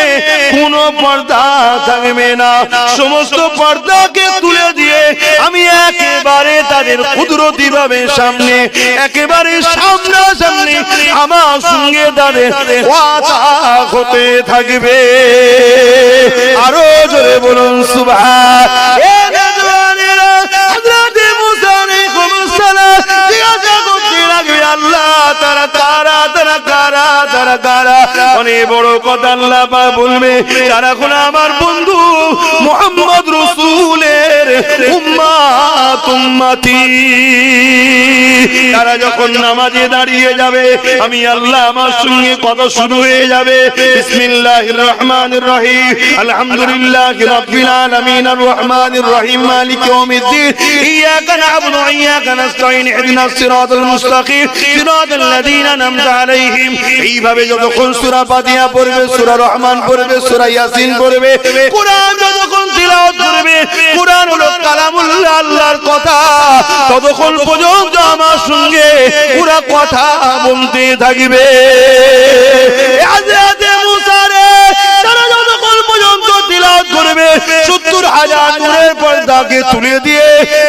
কোনো পর্দা থাকবে না, সমস্ত পর্দাকে তুলে দিয়ে আমি একেবারে তাদের কুদরতি ভাবে সামনে, একেবারে সামনাসামনি আমার সঙ্গে তাদের কথা হতে থাকবে। আরো জোরে বলুন সুবহান। হযরত মুসা আলাইহিস সালাম জিজ্ঞাসা করতে লাগবে, আল্লাহ তারা কারা, তারা কারা, তারা কারা? অনেক বড় কথা আল্লাহ পাক বলবে, তারা হলো আমার বন্ধু মুহাম্মদ রাসূলের উম্মত, উম্মতি। তারা যখন নামাজে দাঁড়িয়ে যাবে, আমি আল্লাহ আমার সঙ্গে কথা শুরু হয়ে যাবে, বিসমিল্লাহির রহমানির রহিম, আলহামদুলিল্লাহি রাব্বিল আলামিন, আর রহমানির রহিম, মালিকি ইয়াউমিদ্দিন, ইয়াকা না'বুদু ওয়া ইয়াকা নাস্তাঈন, ইহদিনাস সিরাতাল মুস্তাকিম, সিরাতাল লাযীনা আন'আমতা আলাইহিম। এইভাবে যতক্ষণ সূরা ফাতিহা পড়বে, সূরা রহমান পড়বে, সূরা ইয়াসিন পড়বে, কুরআন যতক্ষণ তিলাওয়াত করবে, কুরআন হলো কালামুল্লাহ, আল্লাহর কথা, ততক্ষণ পর্যন্ত আমার সঙ্গে পুরা কথা বলতে থাকবে। হযরত মুসা রে, তারা যতক্ষণ পর্যন্ত তিলাওয়াত করবে, 70,000 নূরের পর্দাকে তুলে দিয়ে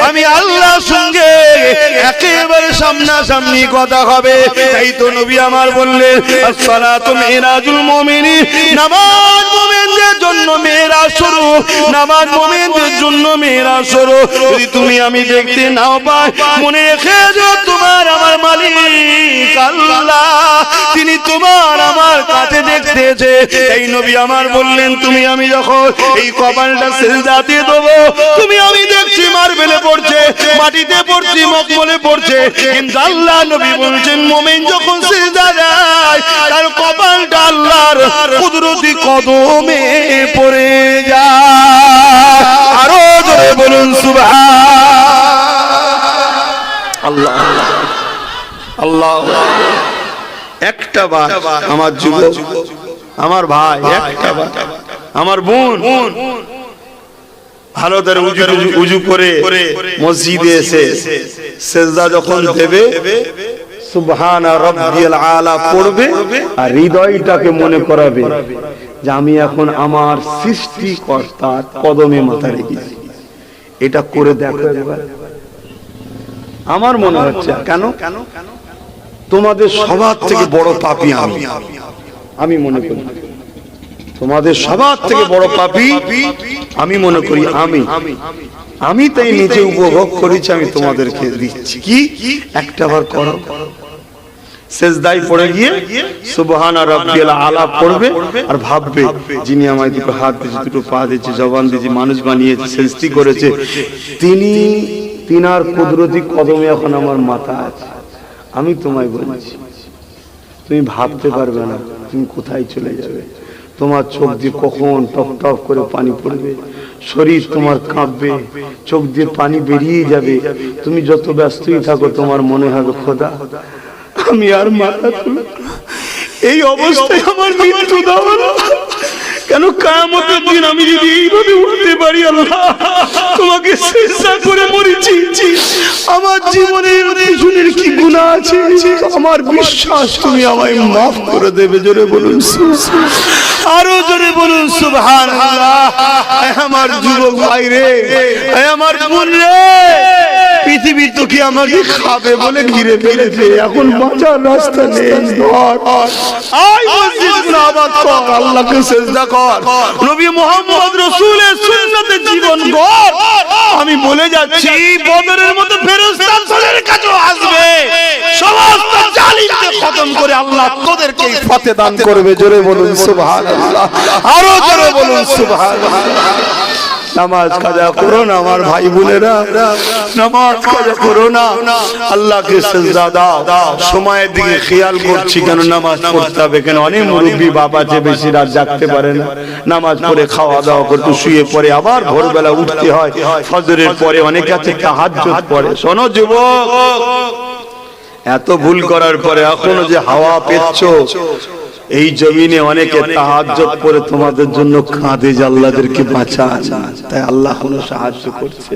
আমি আল্লাহর সঙ্গে একেবারে সামনাসামনি কথা হবে। তাই তো নবী আমার বললেন, আসসালাতু মিরাজুল মুমিনিন, নামাজ মুমিনদের জন্য মেরাজ শুরু, নামাজ মুমিনদের জন্য মেরাজ শুরু। যদি তুমি আমি দেখতে নাও পাই, মনে রেখে যে তোমার আমার মালিক আল্লাহ, তিনি তোমার আমার কাছে দেখতেছে। এই নবী আমার বললেন, তুমি আমি যখন এই কপালটা সিজদাতে দেবো, তুমি আমি দেখছি মার্বেলে পড়ছে, মাটিতে পড়ছি, মকমলে পড়ছে, কিন্তু আল্লাহ নবী বলছেন, মুমিন যখন সিজদা দেয়, তার কপালটা আল্লাহর কুদরতি কদমে পড়ে যায়। আরো জোরে বলুন সুবহান আল্লাহ, আল্লাহ। একটা বার আমার যুবক, আমার ভাই, একটা বার আমার বোন ভালো করে উজু করে মসজিদে এসে সিজদা যখন দেবে, সুবহানা রাব্বিয়াল আলা পড়বে, আর হৃদয়টাকে মনে করাবে যে আমি এখন আমার সৃষ্টিকর্তার কদমে মাথা রেখেছি। এটা করে দেখো একবার। আমার মনে হচ্ছে, কেন তোমাদের সবার থেকে বড় পাপী আমি মনে করি। তোমাদের সবার থেকে বড় পাপী আমি মনে করি আমি তাই নিজে উপভোগ করেছি, আমি তোমাদেরকে দিচ্ছি। কি একটা বার করো, সেজদায় পড়ে গিয়ে সুবহান রাব্বিয়াল আলা পড়বে আর ভাববে যিনি আমায় দুটো হাত দিয়েছে, দুটো পা দিয়েছে, জবান দিয়েছে, মানুষ বানিয়েছে, সৃষ্টি করেছে, তিনার কুদরতি কদমে এখন আমার মাথা আছে। আমি তোমায় বলছি, তুমি ভাবতে পারবে না তুমি কোথায় চলে যাবে। তোমার চোখ দিয়ে কখন টপ টপ করে পানি পড়বে, শরীর তোমার কাঁপবে, চোখ দিয়ে পানি বেরিয়ে যাবে। তুমি যত ব্যস্তই থাকো তোমার মনে হবে খোদা আমি আর মাথা তুলব না। এই অবস্থায় আমার মৃত্যু দাও না। কেন কিয়ামতের দিন আমি যদি এইভাবে উঠতে পারি, আল্লাহ তোমাকে সিজদা করে মরেছি, আমার জীবনের পিছনের কি গুনাহ আছে, আমার বিশ্বাস তুমি আমায় maaf করে দেবে। জোরে বলুন আরো জোরে বলুন সুবহানাল্লাহ। আমার যুবক ভাই রে, আমার বোন রে, পৃথিবী তো কি আমাকে খাবে বলে ঘিরে ফেলেছে, এখন বাঁচার রাস্তা নেই। আয় মসজিদ আবাদ কর, আল্লাহকে সিজদা কর, নবী মুহাম্মদ রাসূলের সুন্নতে জীবন গড়। আমি বলে যাচ্ছি বদরের মতো ফেরেশতা তোদের কাছেও আসবে, সমস্ত জালিমকে খতম করে আল্লাহ তোদেরকে ফতে দান করবে। জোরে বলুন সুবহানাল্লাহ, আরো জোরে বলুন সুবহানাল্লাহ। নামাজ কাজা করো না আমার ভাই বোনেরা, নামাজ কাজা করো না, আল্লাহকে সিজদা দাও। সময়ের দিকে খেয়াল করছি কেন নামাজ পড়তে হবে, কেন অনেক মুরব্বী বাপ আছে বেশি রাত জাগতে পারে না, নামাজ পড়ে খাওয়া দাওয়া করতে শুয়ে পড়ে, আবার ভোরবেলা উঠতে হয়, ফজরের পরে অনেকে আছে তাহাজ্জুদ পড়ে। শোনো যুবক, এত ভুল করার পরে এখনো যে হাওয়া পেচ্ছো, এই জমিনে অনেকে তাহাজ্জুদ পড়ে তোমাদের জন্য কাঁদে যে আল্লাহদেরকে বাঁচান, তাই আল্লাহ কোনো সাহায্য করছে।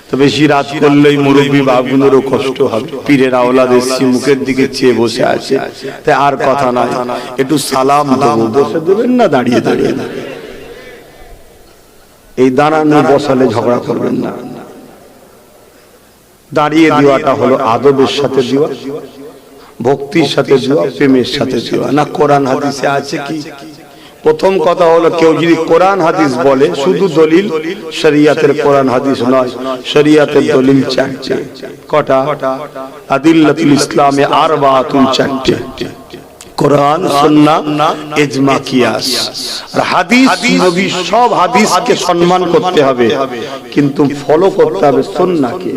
তো বেশি রাত করলেই মুরব্বী বাপগুলোরও কষ্ট হবে, পীরের আওলাদ এসে মুখের দিকে চেয়ে বসে আছে, তাই আর কথা নাই, একটু সালাম দেবো, বসে দেবেন না দাঁড়িয়ে দাঁড়িয়ে। এই দাঁড়ানো বসালে ঝগড়া করবেন না, দাঁড়িয়ে দেওয়াটা হলো আদবের সাথে দেওয়া, ভক্তির সাথে দেওয়া, প্রেমের সাথে দেওয়া। না কোরআন হাদিসে আছে কি? প্রথম কথা হলো কেউ যদি কোরআন হাদিস বলে, শুধু দলিল শরিয়াতের কোরআন হাদিস নয়, শরিয়াতের দলিল চারটে। কটা? আদিল্লাতুল ইসলামে আরবাতুন, চারটে, কোরআন, সুন্নাহ, ইজমা, কিয়াস আর হাদিস। নবী সব হাদিসকে সম্মান করতে হবে, কিন্তু ফলো করতে হবে সুন্নাহকে।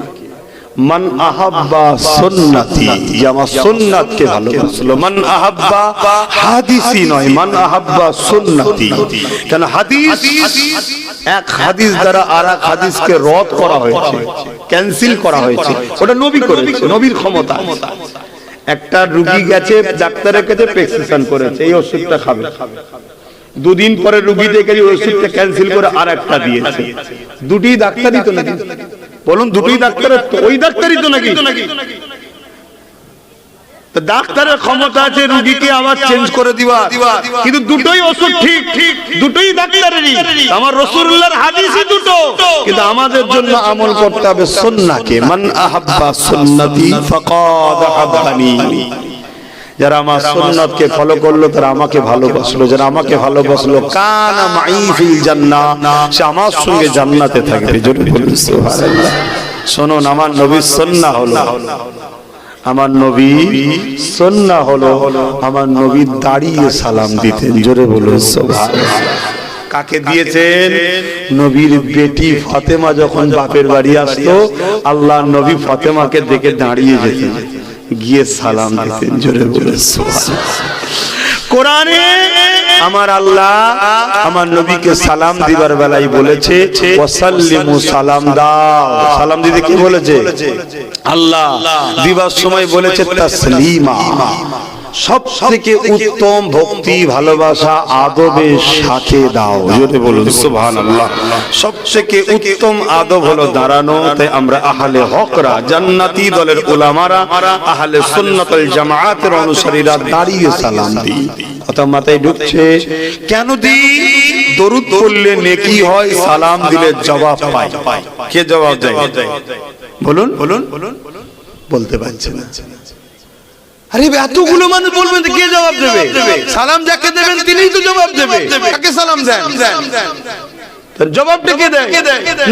মান আহাব্বা সুন্নতি, আমার সুন্নাতকে ভালোবাসলো। মান আহাব্বা হাদিসি নয়, মান আহাব্বা সুন্নতি। কেন হাদিস, এক হাদিস দ্বারা আরেক হাদিসকে রদ করা হয়েছে, ক্যান্সেল করা হয়েছে, ওটা নবী করেছে, নবীর ক্ষমতা। একটা রোগী গেছে ডাক্তারের কাছে, প্রেসক্রিপশন করেছে এই ওষুধটা খাবে, দুদিন পরে রোগী দেখে ওষুধটা ক্যান্সেল করে আর একটা দিয়েছে। দুটি ডাক্তারই তো নাকি? বলুন, দুটোই ডাক্তারের তো, ওই ডাক্তারই তো নাকি? ডাক্তারের ক্ষমতা আছে রোগীকে আবার চেঞ্জ করে দিবা, কিন্তু দুটোই ওষুধ ঠিক, দুটোই ডাক্তারেরই। আমার রাসূলুল্লাহর হাদিসই দুটো, কিন্তু আমাদের জন্য আমল করতে হবে সুন্নাহকে। মান আহাব্বা সুন্নতি ফাকাদ আহাব্বানি, যারা আমার সুন্নাতকে ফলো করলো তারা আমাকে ভালোবাসলো, যারা আমাকে ভালোবাসলো কানা মাই ফিল জান্নাহ, সে আমার সঙ্গে জান্নাতে থাকবে। জোরে বলুন সুবহানাল্লাহ। শুনুন, আমার নবীর সুন্নাহ হলো, আমার নবী সুন্নাহ হলো, আমার নবী দাঁড়িয়ে সালাম দিতেন। জোরে বলুন সুবহানাল্লাহ। কাকে দিয়েছেন? নবীর বেটি ফাতেমা যখন বাপের বাড়ি আসতো, আল্লাহ নবী ফাতেমাকে দেখে দাঁড়িয়ে যেতেন, গিয়ে সালাম দিতেন। জোরে বলুন সুবহানাল্লাহ। কোরআনে আমার আল্লাহ আমার নবীকে সালাম দিবার বেলায় বলেছে ওয়াসাল্লিমু, সালাম দাও। সালাম দিতে কি বলেছে? আল্লাহ দিবার সময় বলেছে তাসলিমা। সব থেকে উত্তম ভক্তি, ভালোবাসা আদবের সাথে দাও। জোরে বলুন সুবহানাল্লাহ। সব থেকে উত্তম আদব হলো দাঁড়ানো। তাই আমরা আহলে হকরা, জান্নাতি দলের উলামারা, আহলে সুন্নাত ওয়াল জামাআতের অনুসারীরা দাঁড়িয়ে সালাম দিই। কথা মাথায় ঢুকছে? কেন দিই? দরুদ পড়লে নেকি হয়, সালাম দিলে জবাব পাই। কে জবাব দেয়? বলুন, বলতে পারছে না। আরে এতগুলো মানুষ বলবেন তো কে জবাব দেবে? সালাম যাকে দেবেন তিনিই তো জবাব দেবে। কাকে সালাম দেন? তার জবাবটা কে দেয়?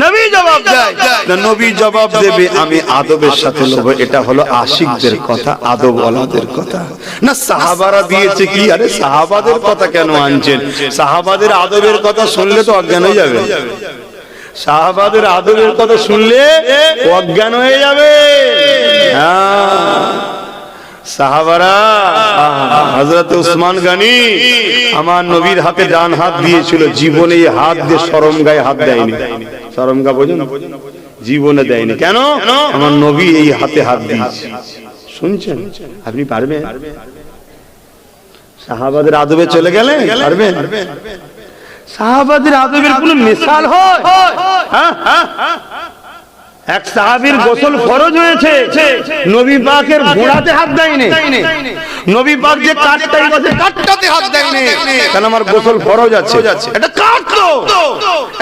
নবী জবাব দেয়। না, নবী জবাব দেবে আমি আদবের সাথে নেব। এটা হলো আশিকদের কথা, আদব ওয়ালাদের কথা। না সাহাবারা দিয়েছে কি? আরে সাহাবাদের কথা কেন আনছেন? সাহাবাদের আদবের কথা শুনলে তো অজ্ঞান হয়ে যাবে। সাহাবাদের আদবের কথা শুনলে অজ্ঞান হয়ে যাবে। সাহাবারা, হযরত উসমান গনি আমার নবীর হাতে ডান হাত দিয়েছিল, জীবনে এই হাত দিয়ে শরম গায়ে হাত দেয়নি। শরম গা বোঝেন? জীবনে দেয়নি। কেন? আমার নবী এই হাতে হাত দিয়েছে। শুনছেন? আপনি পারবেন? সাহাবাদের আদবে চলে গেলে পারবেন? সাহাবাদের আদবের কোন মিসাল হয়? এক সাহাবীর গোসল ফরজ হয়েছে, নবী পাকের ঘোড়াতে হাত দেয়নি। নবী পাক যে কাঠটাই বসে কাঠটাতে হাত দেয়নি, কারণ আমার গোসল ফরজ আছে। এটা কাঠ তো,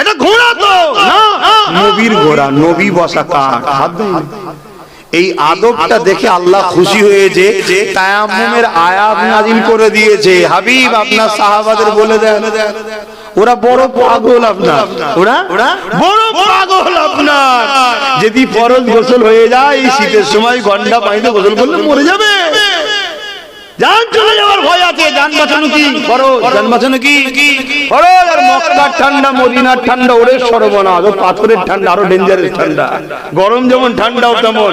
এটা ঘোড়া তো না, নবীর ঘোড়া, নবী বসা কাঠ, হাত দেয়নি। এই আদবটা দেখে আল্লাহ খুশি হয়েছে, তায়াম্মুমের আয়াত নাযিল করে দিয়েছে। হাবিব আপনার সাহাবাদের বলে দেন, ওরা বড় পাগল আপনার, ওরা বড় পাগল আপনার। যদি ফরজ গোসল হয়ে যায় এই শীতের সময় গন্ডা পানিতে গোসল করলে মরে যাবে। জান চলে যাওয়ার ভয় আছে, জান বাঁচানো কি ফরজ, জান বাঁচানো কি ফরজ। আর মক্কার ঠান্ডা, মদিনার ঠান্ডা ওরে সর্বনাশ, পাথরের ঠান্ডা আরো ডেঞ্জারাস ঠান্ডা। গরম যেমন ঠান্ডাও তেমন।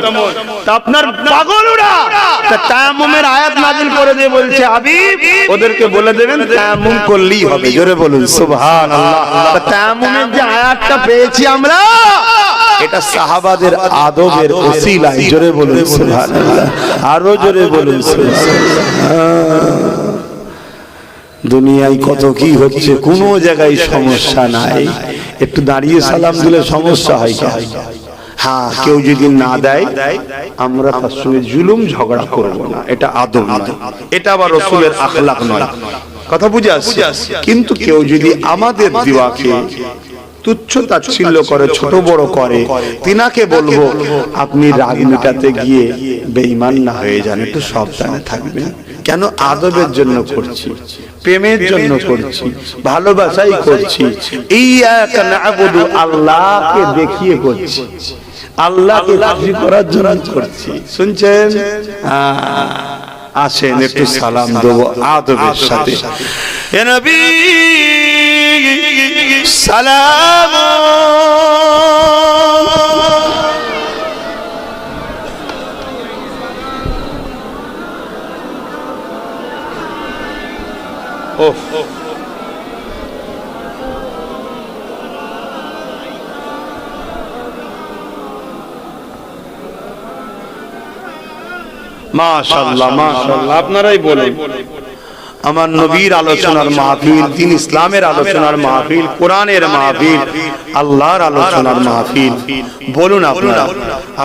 তা আপনার পাগল ওরা, তায়াম্মুমের আয়াত নাযিল করে দিয়ে বলছে হাবিব ওদেরকে বলে দেবেন তায়াম্মুম করলেই হবে। জোরে বলুন সুবহানাল্লাহ। তায়াম্মুমের যে আয়াতটা পেয়েছি আমরা, এটা সাহাবাদের আদবের ওসিলায়। জোরে বলুন সুবহানাল্লাহ, আরো জোরে বলুন সুবহানাল্লাহ। দুনিয়ায় কত কি হচ্ছে, কোনো জায়গায় সমস্যা নাই। একটু দাঁড়িয়ে সালাম দিলে সমস্যা হয়। হ্যাঁ, কেউ যদি না দেয় আমরা তার সঙ্গে জুলুম ঝগড়া করব না, এটা আদব নয়, এটা আবার রাসূলের আখলাক নয়। কথা বুঝে আসছে? কিন্তু কেউ যদি আমাদের দিওয়াকে তুচ্ছ তাচ্ছিল্য করে, ছোট বড় করে, তিনাকে বলবো আপনি রাগ মিটাতে গিয়ে বেঈমান না হয়ে যান, একটু সাবধানে থাকবেন। কেন? আদবের জন্য করছি, প্রেমের জন্য করছি, ভালোবাসাই করছি। ইয়াকা না'বুদু, আল্লাহকে দেখিয়ে করছি, আল্লাহকে খুশি করার জন্য করছি। শুনছেন? আসেন একটু সালাম দেব আদবের সাথে। হে নবী সালাম। মাশাআল্লাহ মাশাআল্লাহ, আপনারাই বলেন। আমার নবীর আলোচনার মাহফিল, দ্বীন ইসলামের আলোচনার মাহফিল, কোরআনের মাহফিল, আল্লাহর আলোচনার মাহফিল। বলুন আপনারা,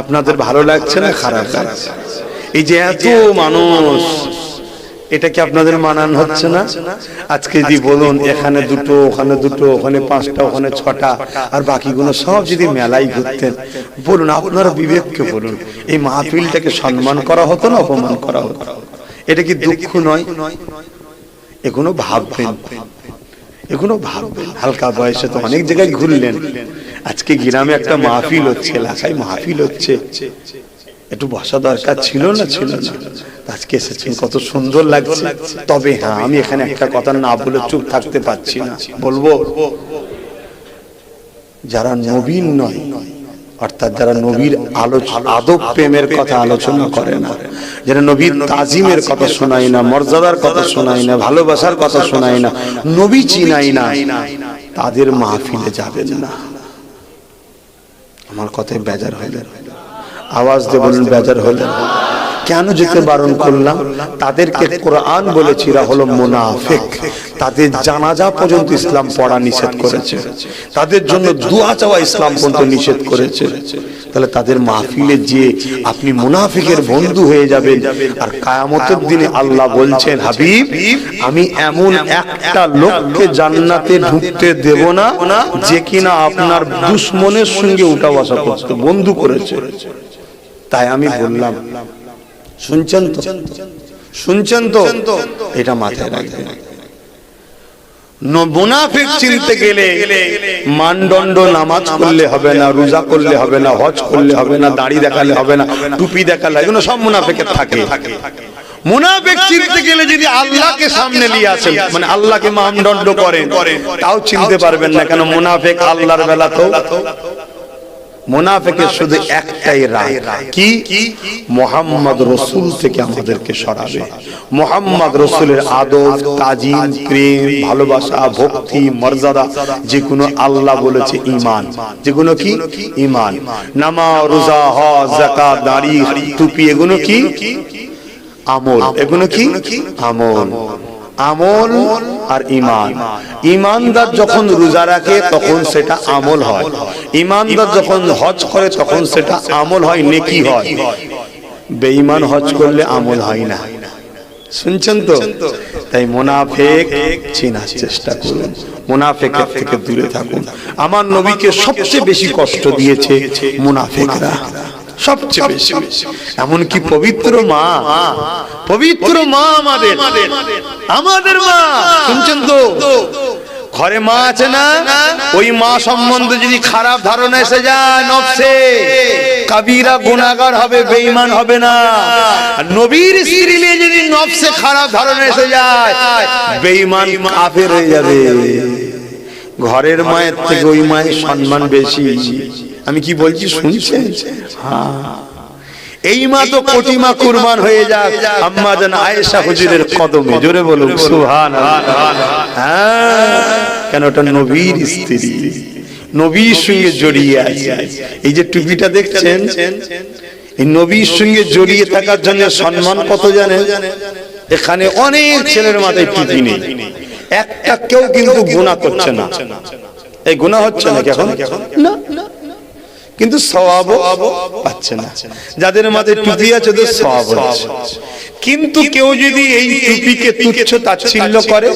আপনাদের ভালো লাগছে না খারাপ লাগছে? এই যে এত মানুষ, এটা কি আপনাদের মানান হচ্ছে না? আজকে যদি বলুন এখানে দুটো, ওখানে দুটো, ওখানে পাঁচটা, ওখানে ছটা, আর বাকিগুলো সব যদি মেলায় ঘুরতেন, বলুন আপনারা বিবেককে বলুন, এই মাহফিলটাকে সম্মান করা হতো না অপমান করা হতো? এটা কি দুঃখ নয়? এগুলো ভাববেন, এগুলো ভাববেন। হালকা বয়সে তো অনেক জায়গায় ঘুরলেন, আজকে গ্রামে একটা মাহফিল হচ্ছে, এলাকায় মাহফিল হচ্ছে, একটু বসা দরকার ছিল না? ছিল না? আজকে এসেছেন, কত সুন্দর লাগছে। তবে হ্যাঁ, আমি এখানে একটা কথা না বলে চুপ থাকতে পারছি না, বলবো যারা নবীন নয়, অর্থাৎ যারা নবীর আদব প্রেমের কথা আলোচনা করে না, যারা নবীর তাজিমের কথা শোনায় না, মর্যাদার কথা শোনায় না, ভালোবাসার কথা শোনায় না, নবী চিনাই না, তাদের মাহফিলে যাবেন না। আমার কথায় বেজার হলেন? আওয়াজ দিয়ে বলুন বেজার হলেন? কেন যেতে বারণ করলাম? তাদেরকে কোরআন বলেছে এরা হলো মুনাফিক। তাদের জানাজা পর্যন্ত ইসলাম পড়া নিষেধ করেছে, তাদের জন্য দোয়া চাওয়া ইসলাম পর্যন্ত নিষেধ করেছে। তাহলে তাদের মাহফিলে যে আপনি মুনাফিকের বন্ধু হয়ে যাবেন, আর কিয়ামতের দিনে আল্লাহ বলছেন হাবিব আমি এমন একটা লোককে জান্নাতে ঢুকতে দেব না যে কিনা আপনার দুশমনের সঙ্গে উঠা বসা করতে বন্ধু করেছে। তাই আমি বললাম, শুনছেন তো, শুনছেন তো? এটা মাথায় রাখবেন। মুনাফিক চিনতে গেলে মানদণ্ড নামাজ করলে হবে না, রোজা করলে হবে না, হজ করলে হবে না, দাড়ি দেখালে হবে না, টুপি দেখালে, এগুলো সব মুনাফিকের থাকে। মুনাফিক চিনতে গেলে যদি আল্লাহকে সামনে নিয়ে আসেন, মানে আল্লাহকে মানদণ্ড করেন, তাও চিনতে পারবেন না। কেন? মুনাফিক আল্লাহর বেলা তো মুনাফিকের শুধু একটাই রায়, কি? মুহাম্মদ রাসূল থেকে আমাদেরকে সরাবে। মুহাম্মদ রাসূলের আদব, তাজিম, প্রেম, ভালোবাসা, ভক্তি, মর্যাদা, যেগুলো আল্লাহ বলেছে ঈমান, যেগুলো কি? ঈমান। নামাজ, রোজা, হজ, যাকাত, দাড়ি, টুপি, এগুলো কি? আমল। এগুলো কি? আমল। আমল আর ঈমান। ঈমানদার যখন রোজা রাখে তখন সেটা আমল হয়, ঈমানদার যখন হজ করে তখন সেটা আমল হয়, নেকি হয়। বেঈমান হজ করলে আমল হয় না। শুনছেন তো? তাই মুনাফিক চেনার চেষ্টা করুন, মুনাফিকের থেকে দূরে থাকুন। আমার নবীকে সবচেয়ে বেশি কষ্ট দিয়েছে মুনাফিকরা, সবচেয়ে বেশি। এমনকি পবিত্র মা, পবিত্র মা আমাদের মা, শুনছেন তো? ঘরে মা আছে না, ওই মা সম্বন্ধে যদি খারাপ ধারণা এসে যায় নফসে, কাবিরা গুনাহগার হবে, বেঈমান হবে না। নবীর স্ত্রী নিয়ে যদি নফসে খারাপ ধারণা এসে যায়, বেঈমান কাফের হয়ে যাবে। ঘরের মায়ের থেকে ওই মায়ের সম্মান বেশি। আমি কি বলছি শুনছেন? হ্যাঁ, এই মা তো কোটি মা কুরবান হয়ে যাক আম্মা জান আয়েশা হুজুরের কদমে। জোরে বলুন সুবহানাল্লাহ। হ্যাঁ, কেন? ওটা নবীর স্ত্রী, নবীর সঙ্গে জড়িয়ে আছে। এই যে টুপিটা দেখছেন, এই নবীর সঙ্গে জড়িয়ে থাকার জন্য সম্মান কত জানেন? এখানে অনেক ছেলের মাথায় টুপি নেই, একটা কেউ কিন্তু গুনাহ করছে না। এই গুনাহ হচ্ছে না এখন না, কিন্তু সওয়াবও পাচ্ছে না। যাদের মাথায় টুপি আছে ওদের সওয়াব হচ্ছে। কিন্তু কেউ যদি এই টুপিকে তুচ্ছ তাচ্ছিল্য করে,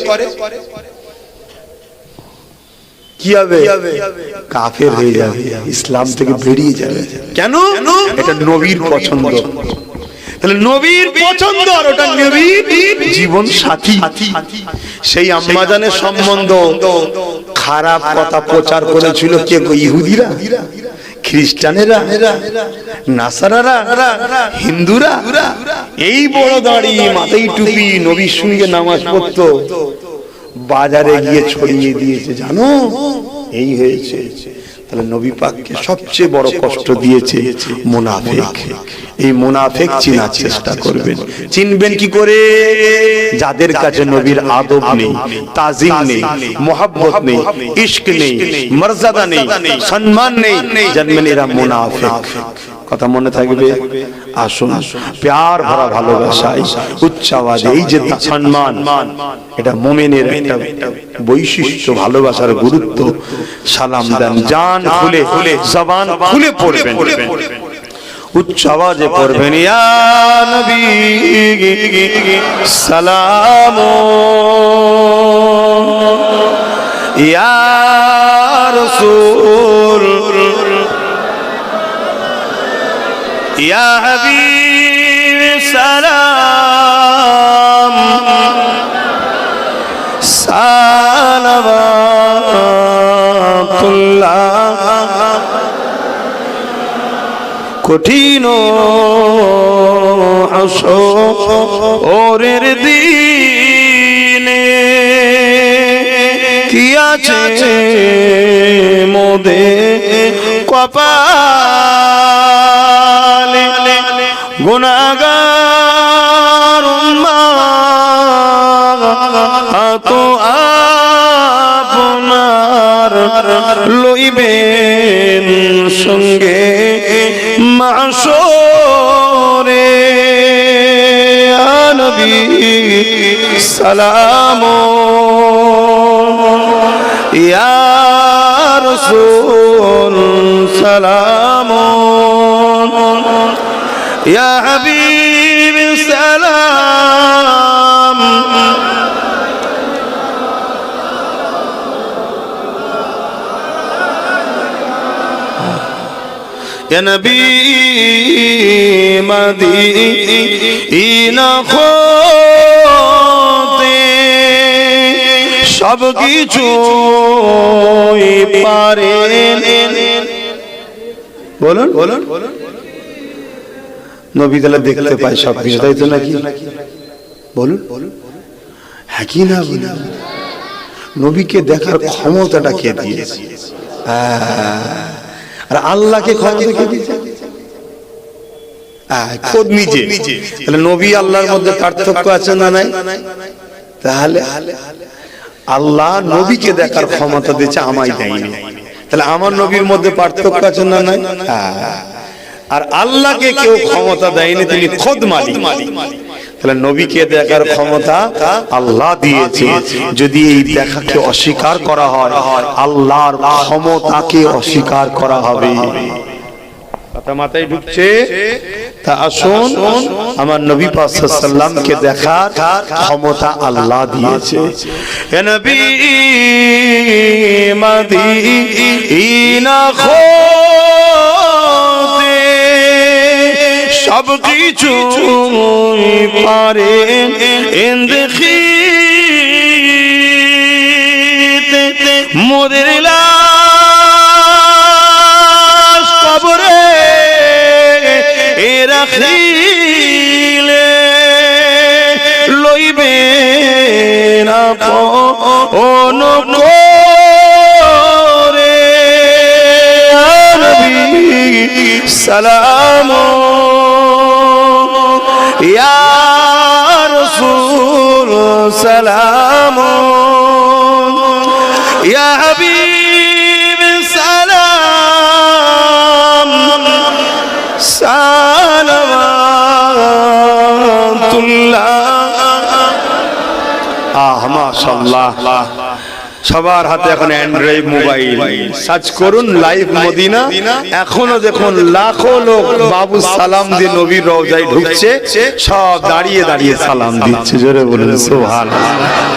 কি হবে? কাফের হয়ে যাবে, ইসলাম থেকে বেরিয়ে যাবে। কেন? এটা নবীর পছন্দ। তাহলে নবীর পছন্দ আর ওটা নবীর জীবন সাথী। সেই আম্মাজানের সম্বন্ধ খারাপ কথা প্রচার করেছিল কে? ইহুদিরা, খ্রিস্টানেরা, নাসারারা, হিন্দুরা। এই বড় দাড়ি, মাথায় টুপি, নবীর সঙ্গে নামাজ পড়তো, বাজারে গিয়ে ছড়িয়ে দিয়েছে। জানো, এই হয়েছে। তাহলে নবী পাককে সবচেয়ে বড় কষ্ট দিয়েছে মুনাফিক। এই মুনাফিক চিনার চেষ্টা করবেন। চিনবেন কি করে? যাদের কাছে নবীর আদব নেই, তাজিম নেই, মোহাব্বত নেই, ইশক নেই, মর্যাদা নেই, সম্মান নেই, জানবেন এরা মুনাফিক। কথা মনে থাকবে। আসুন প্যার ভরা ভালোবাসায় উচ্চ আওয়াজে, এই যে সম্মান, এটা মুমিনের একটা বৈশিষ্ট্য, ভালোবাসার গুরুত্ব। সালাম দেন, জান খুলে, জবান খুলে পড়বেন, উচ্চ আওয়াজে পড়বেন, ইয়া নবী সালাম, ইয়া রাসূল, ইয়া হাবিব সালাম, সালাওয়াতুল্লাহ। কঠিন হাসরের দিনে কি আছে মোদের কপালে, গুনাহগার উম্মাত তো আপনার লইবেন সঙ্গে মাশরে। ইয়া নবী সালাম, ইয়া রাসূল সালাম, ইয়া হাবিব সালাম। ইয়া নবী মদিনা খো সব কিছু পারেন। বলুন বলুন, নবী তাহলে দেখতে পায় সব কিছু, তাই তো নাকি? বলুন হ্যাঁ কি না বলুন? নবীকে দেখার ক্ষমতাটা কে দিয়েছে? আর আল্লাহকে ক্ষমতা কে দিয়েছে? খোদ নিজে। তাহলে নবী আল্লাহর মধ্যে পার্থক্য আছে না নাই? তাহলে আল্লাহ নবীকে দেখার ক্ষমতা দিয়েছে, আমায় দেয়নি। তাহলে আমার নবীর মধ্যে পার্থক্য আছে না নাই? আর আল্লাহকে কেউ ক্ষমতা দেয়নি, তিনি খোদ মালিক। তাহলে নবীকে দেখার ক্ষমতা আল্লাহ দিয়েছে। যদি এই দেখাকে অস্বীকার করা হয়, আল্লাহর ক্ষমতাকে অস্বীকার করা হবে। কথা মাথায় ঢুকছে? তা আসুন, আমার নবী পাক সাল্লাল্লাহু আলাইহি ওয়াসাল্লামকে দেখার ক্ষমতা আল্লাহ দিয়েছে। হে নবী মদিনা হতে সব কিছু পারেন, ইন্দেখিতে মোদের লাশ কবরে রাখিলে লইবে না করে। সালাম ইয়া রাসূল, সালাম ইয়া হাবিব, সালাম সালামাতুল্লাহ। মাশাআল্লাহ, সবার হাতে এখন অ্যান্ড্রয়েড মোবাইল। সার্চ করুন লাইভ মদিনা। এখনো দেখুন লাখো লোক বাবু সালাম দিয়ে নবীর রওজায় ঢুকছে, সব দাঁড়িয়ে দাঁড়িয়ে সালাম দিচ্ছে। জোরে বলুন সুবহানাল্লাহ।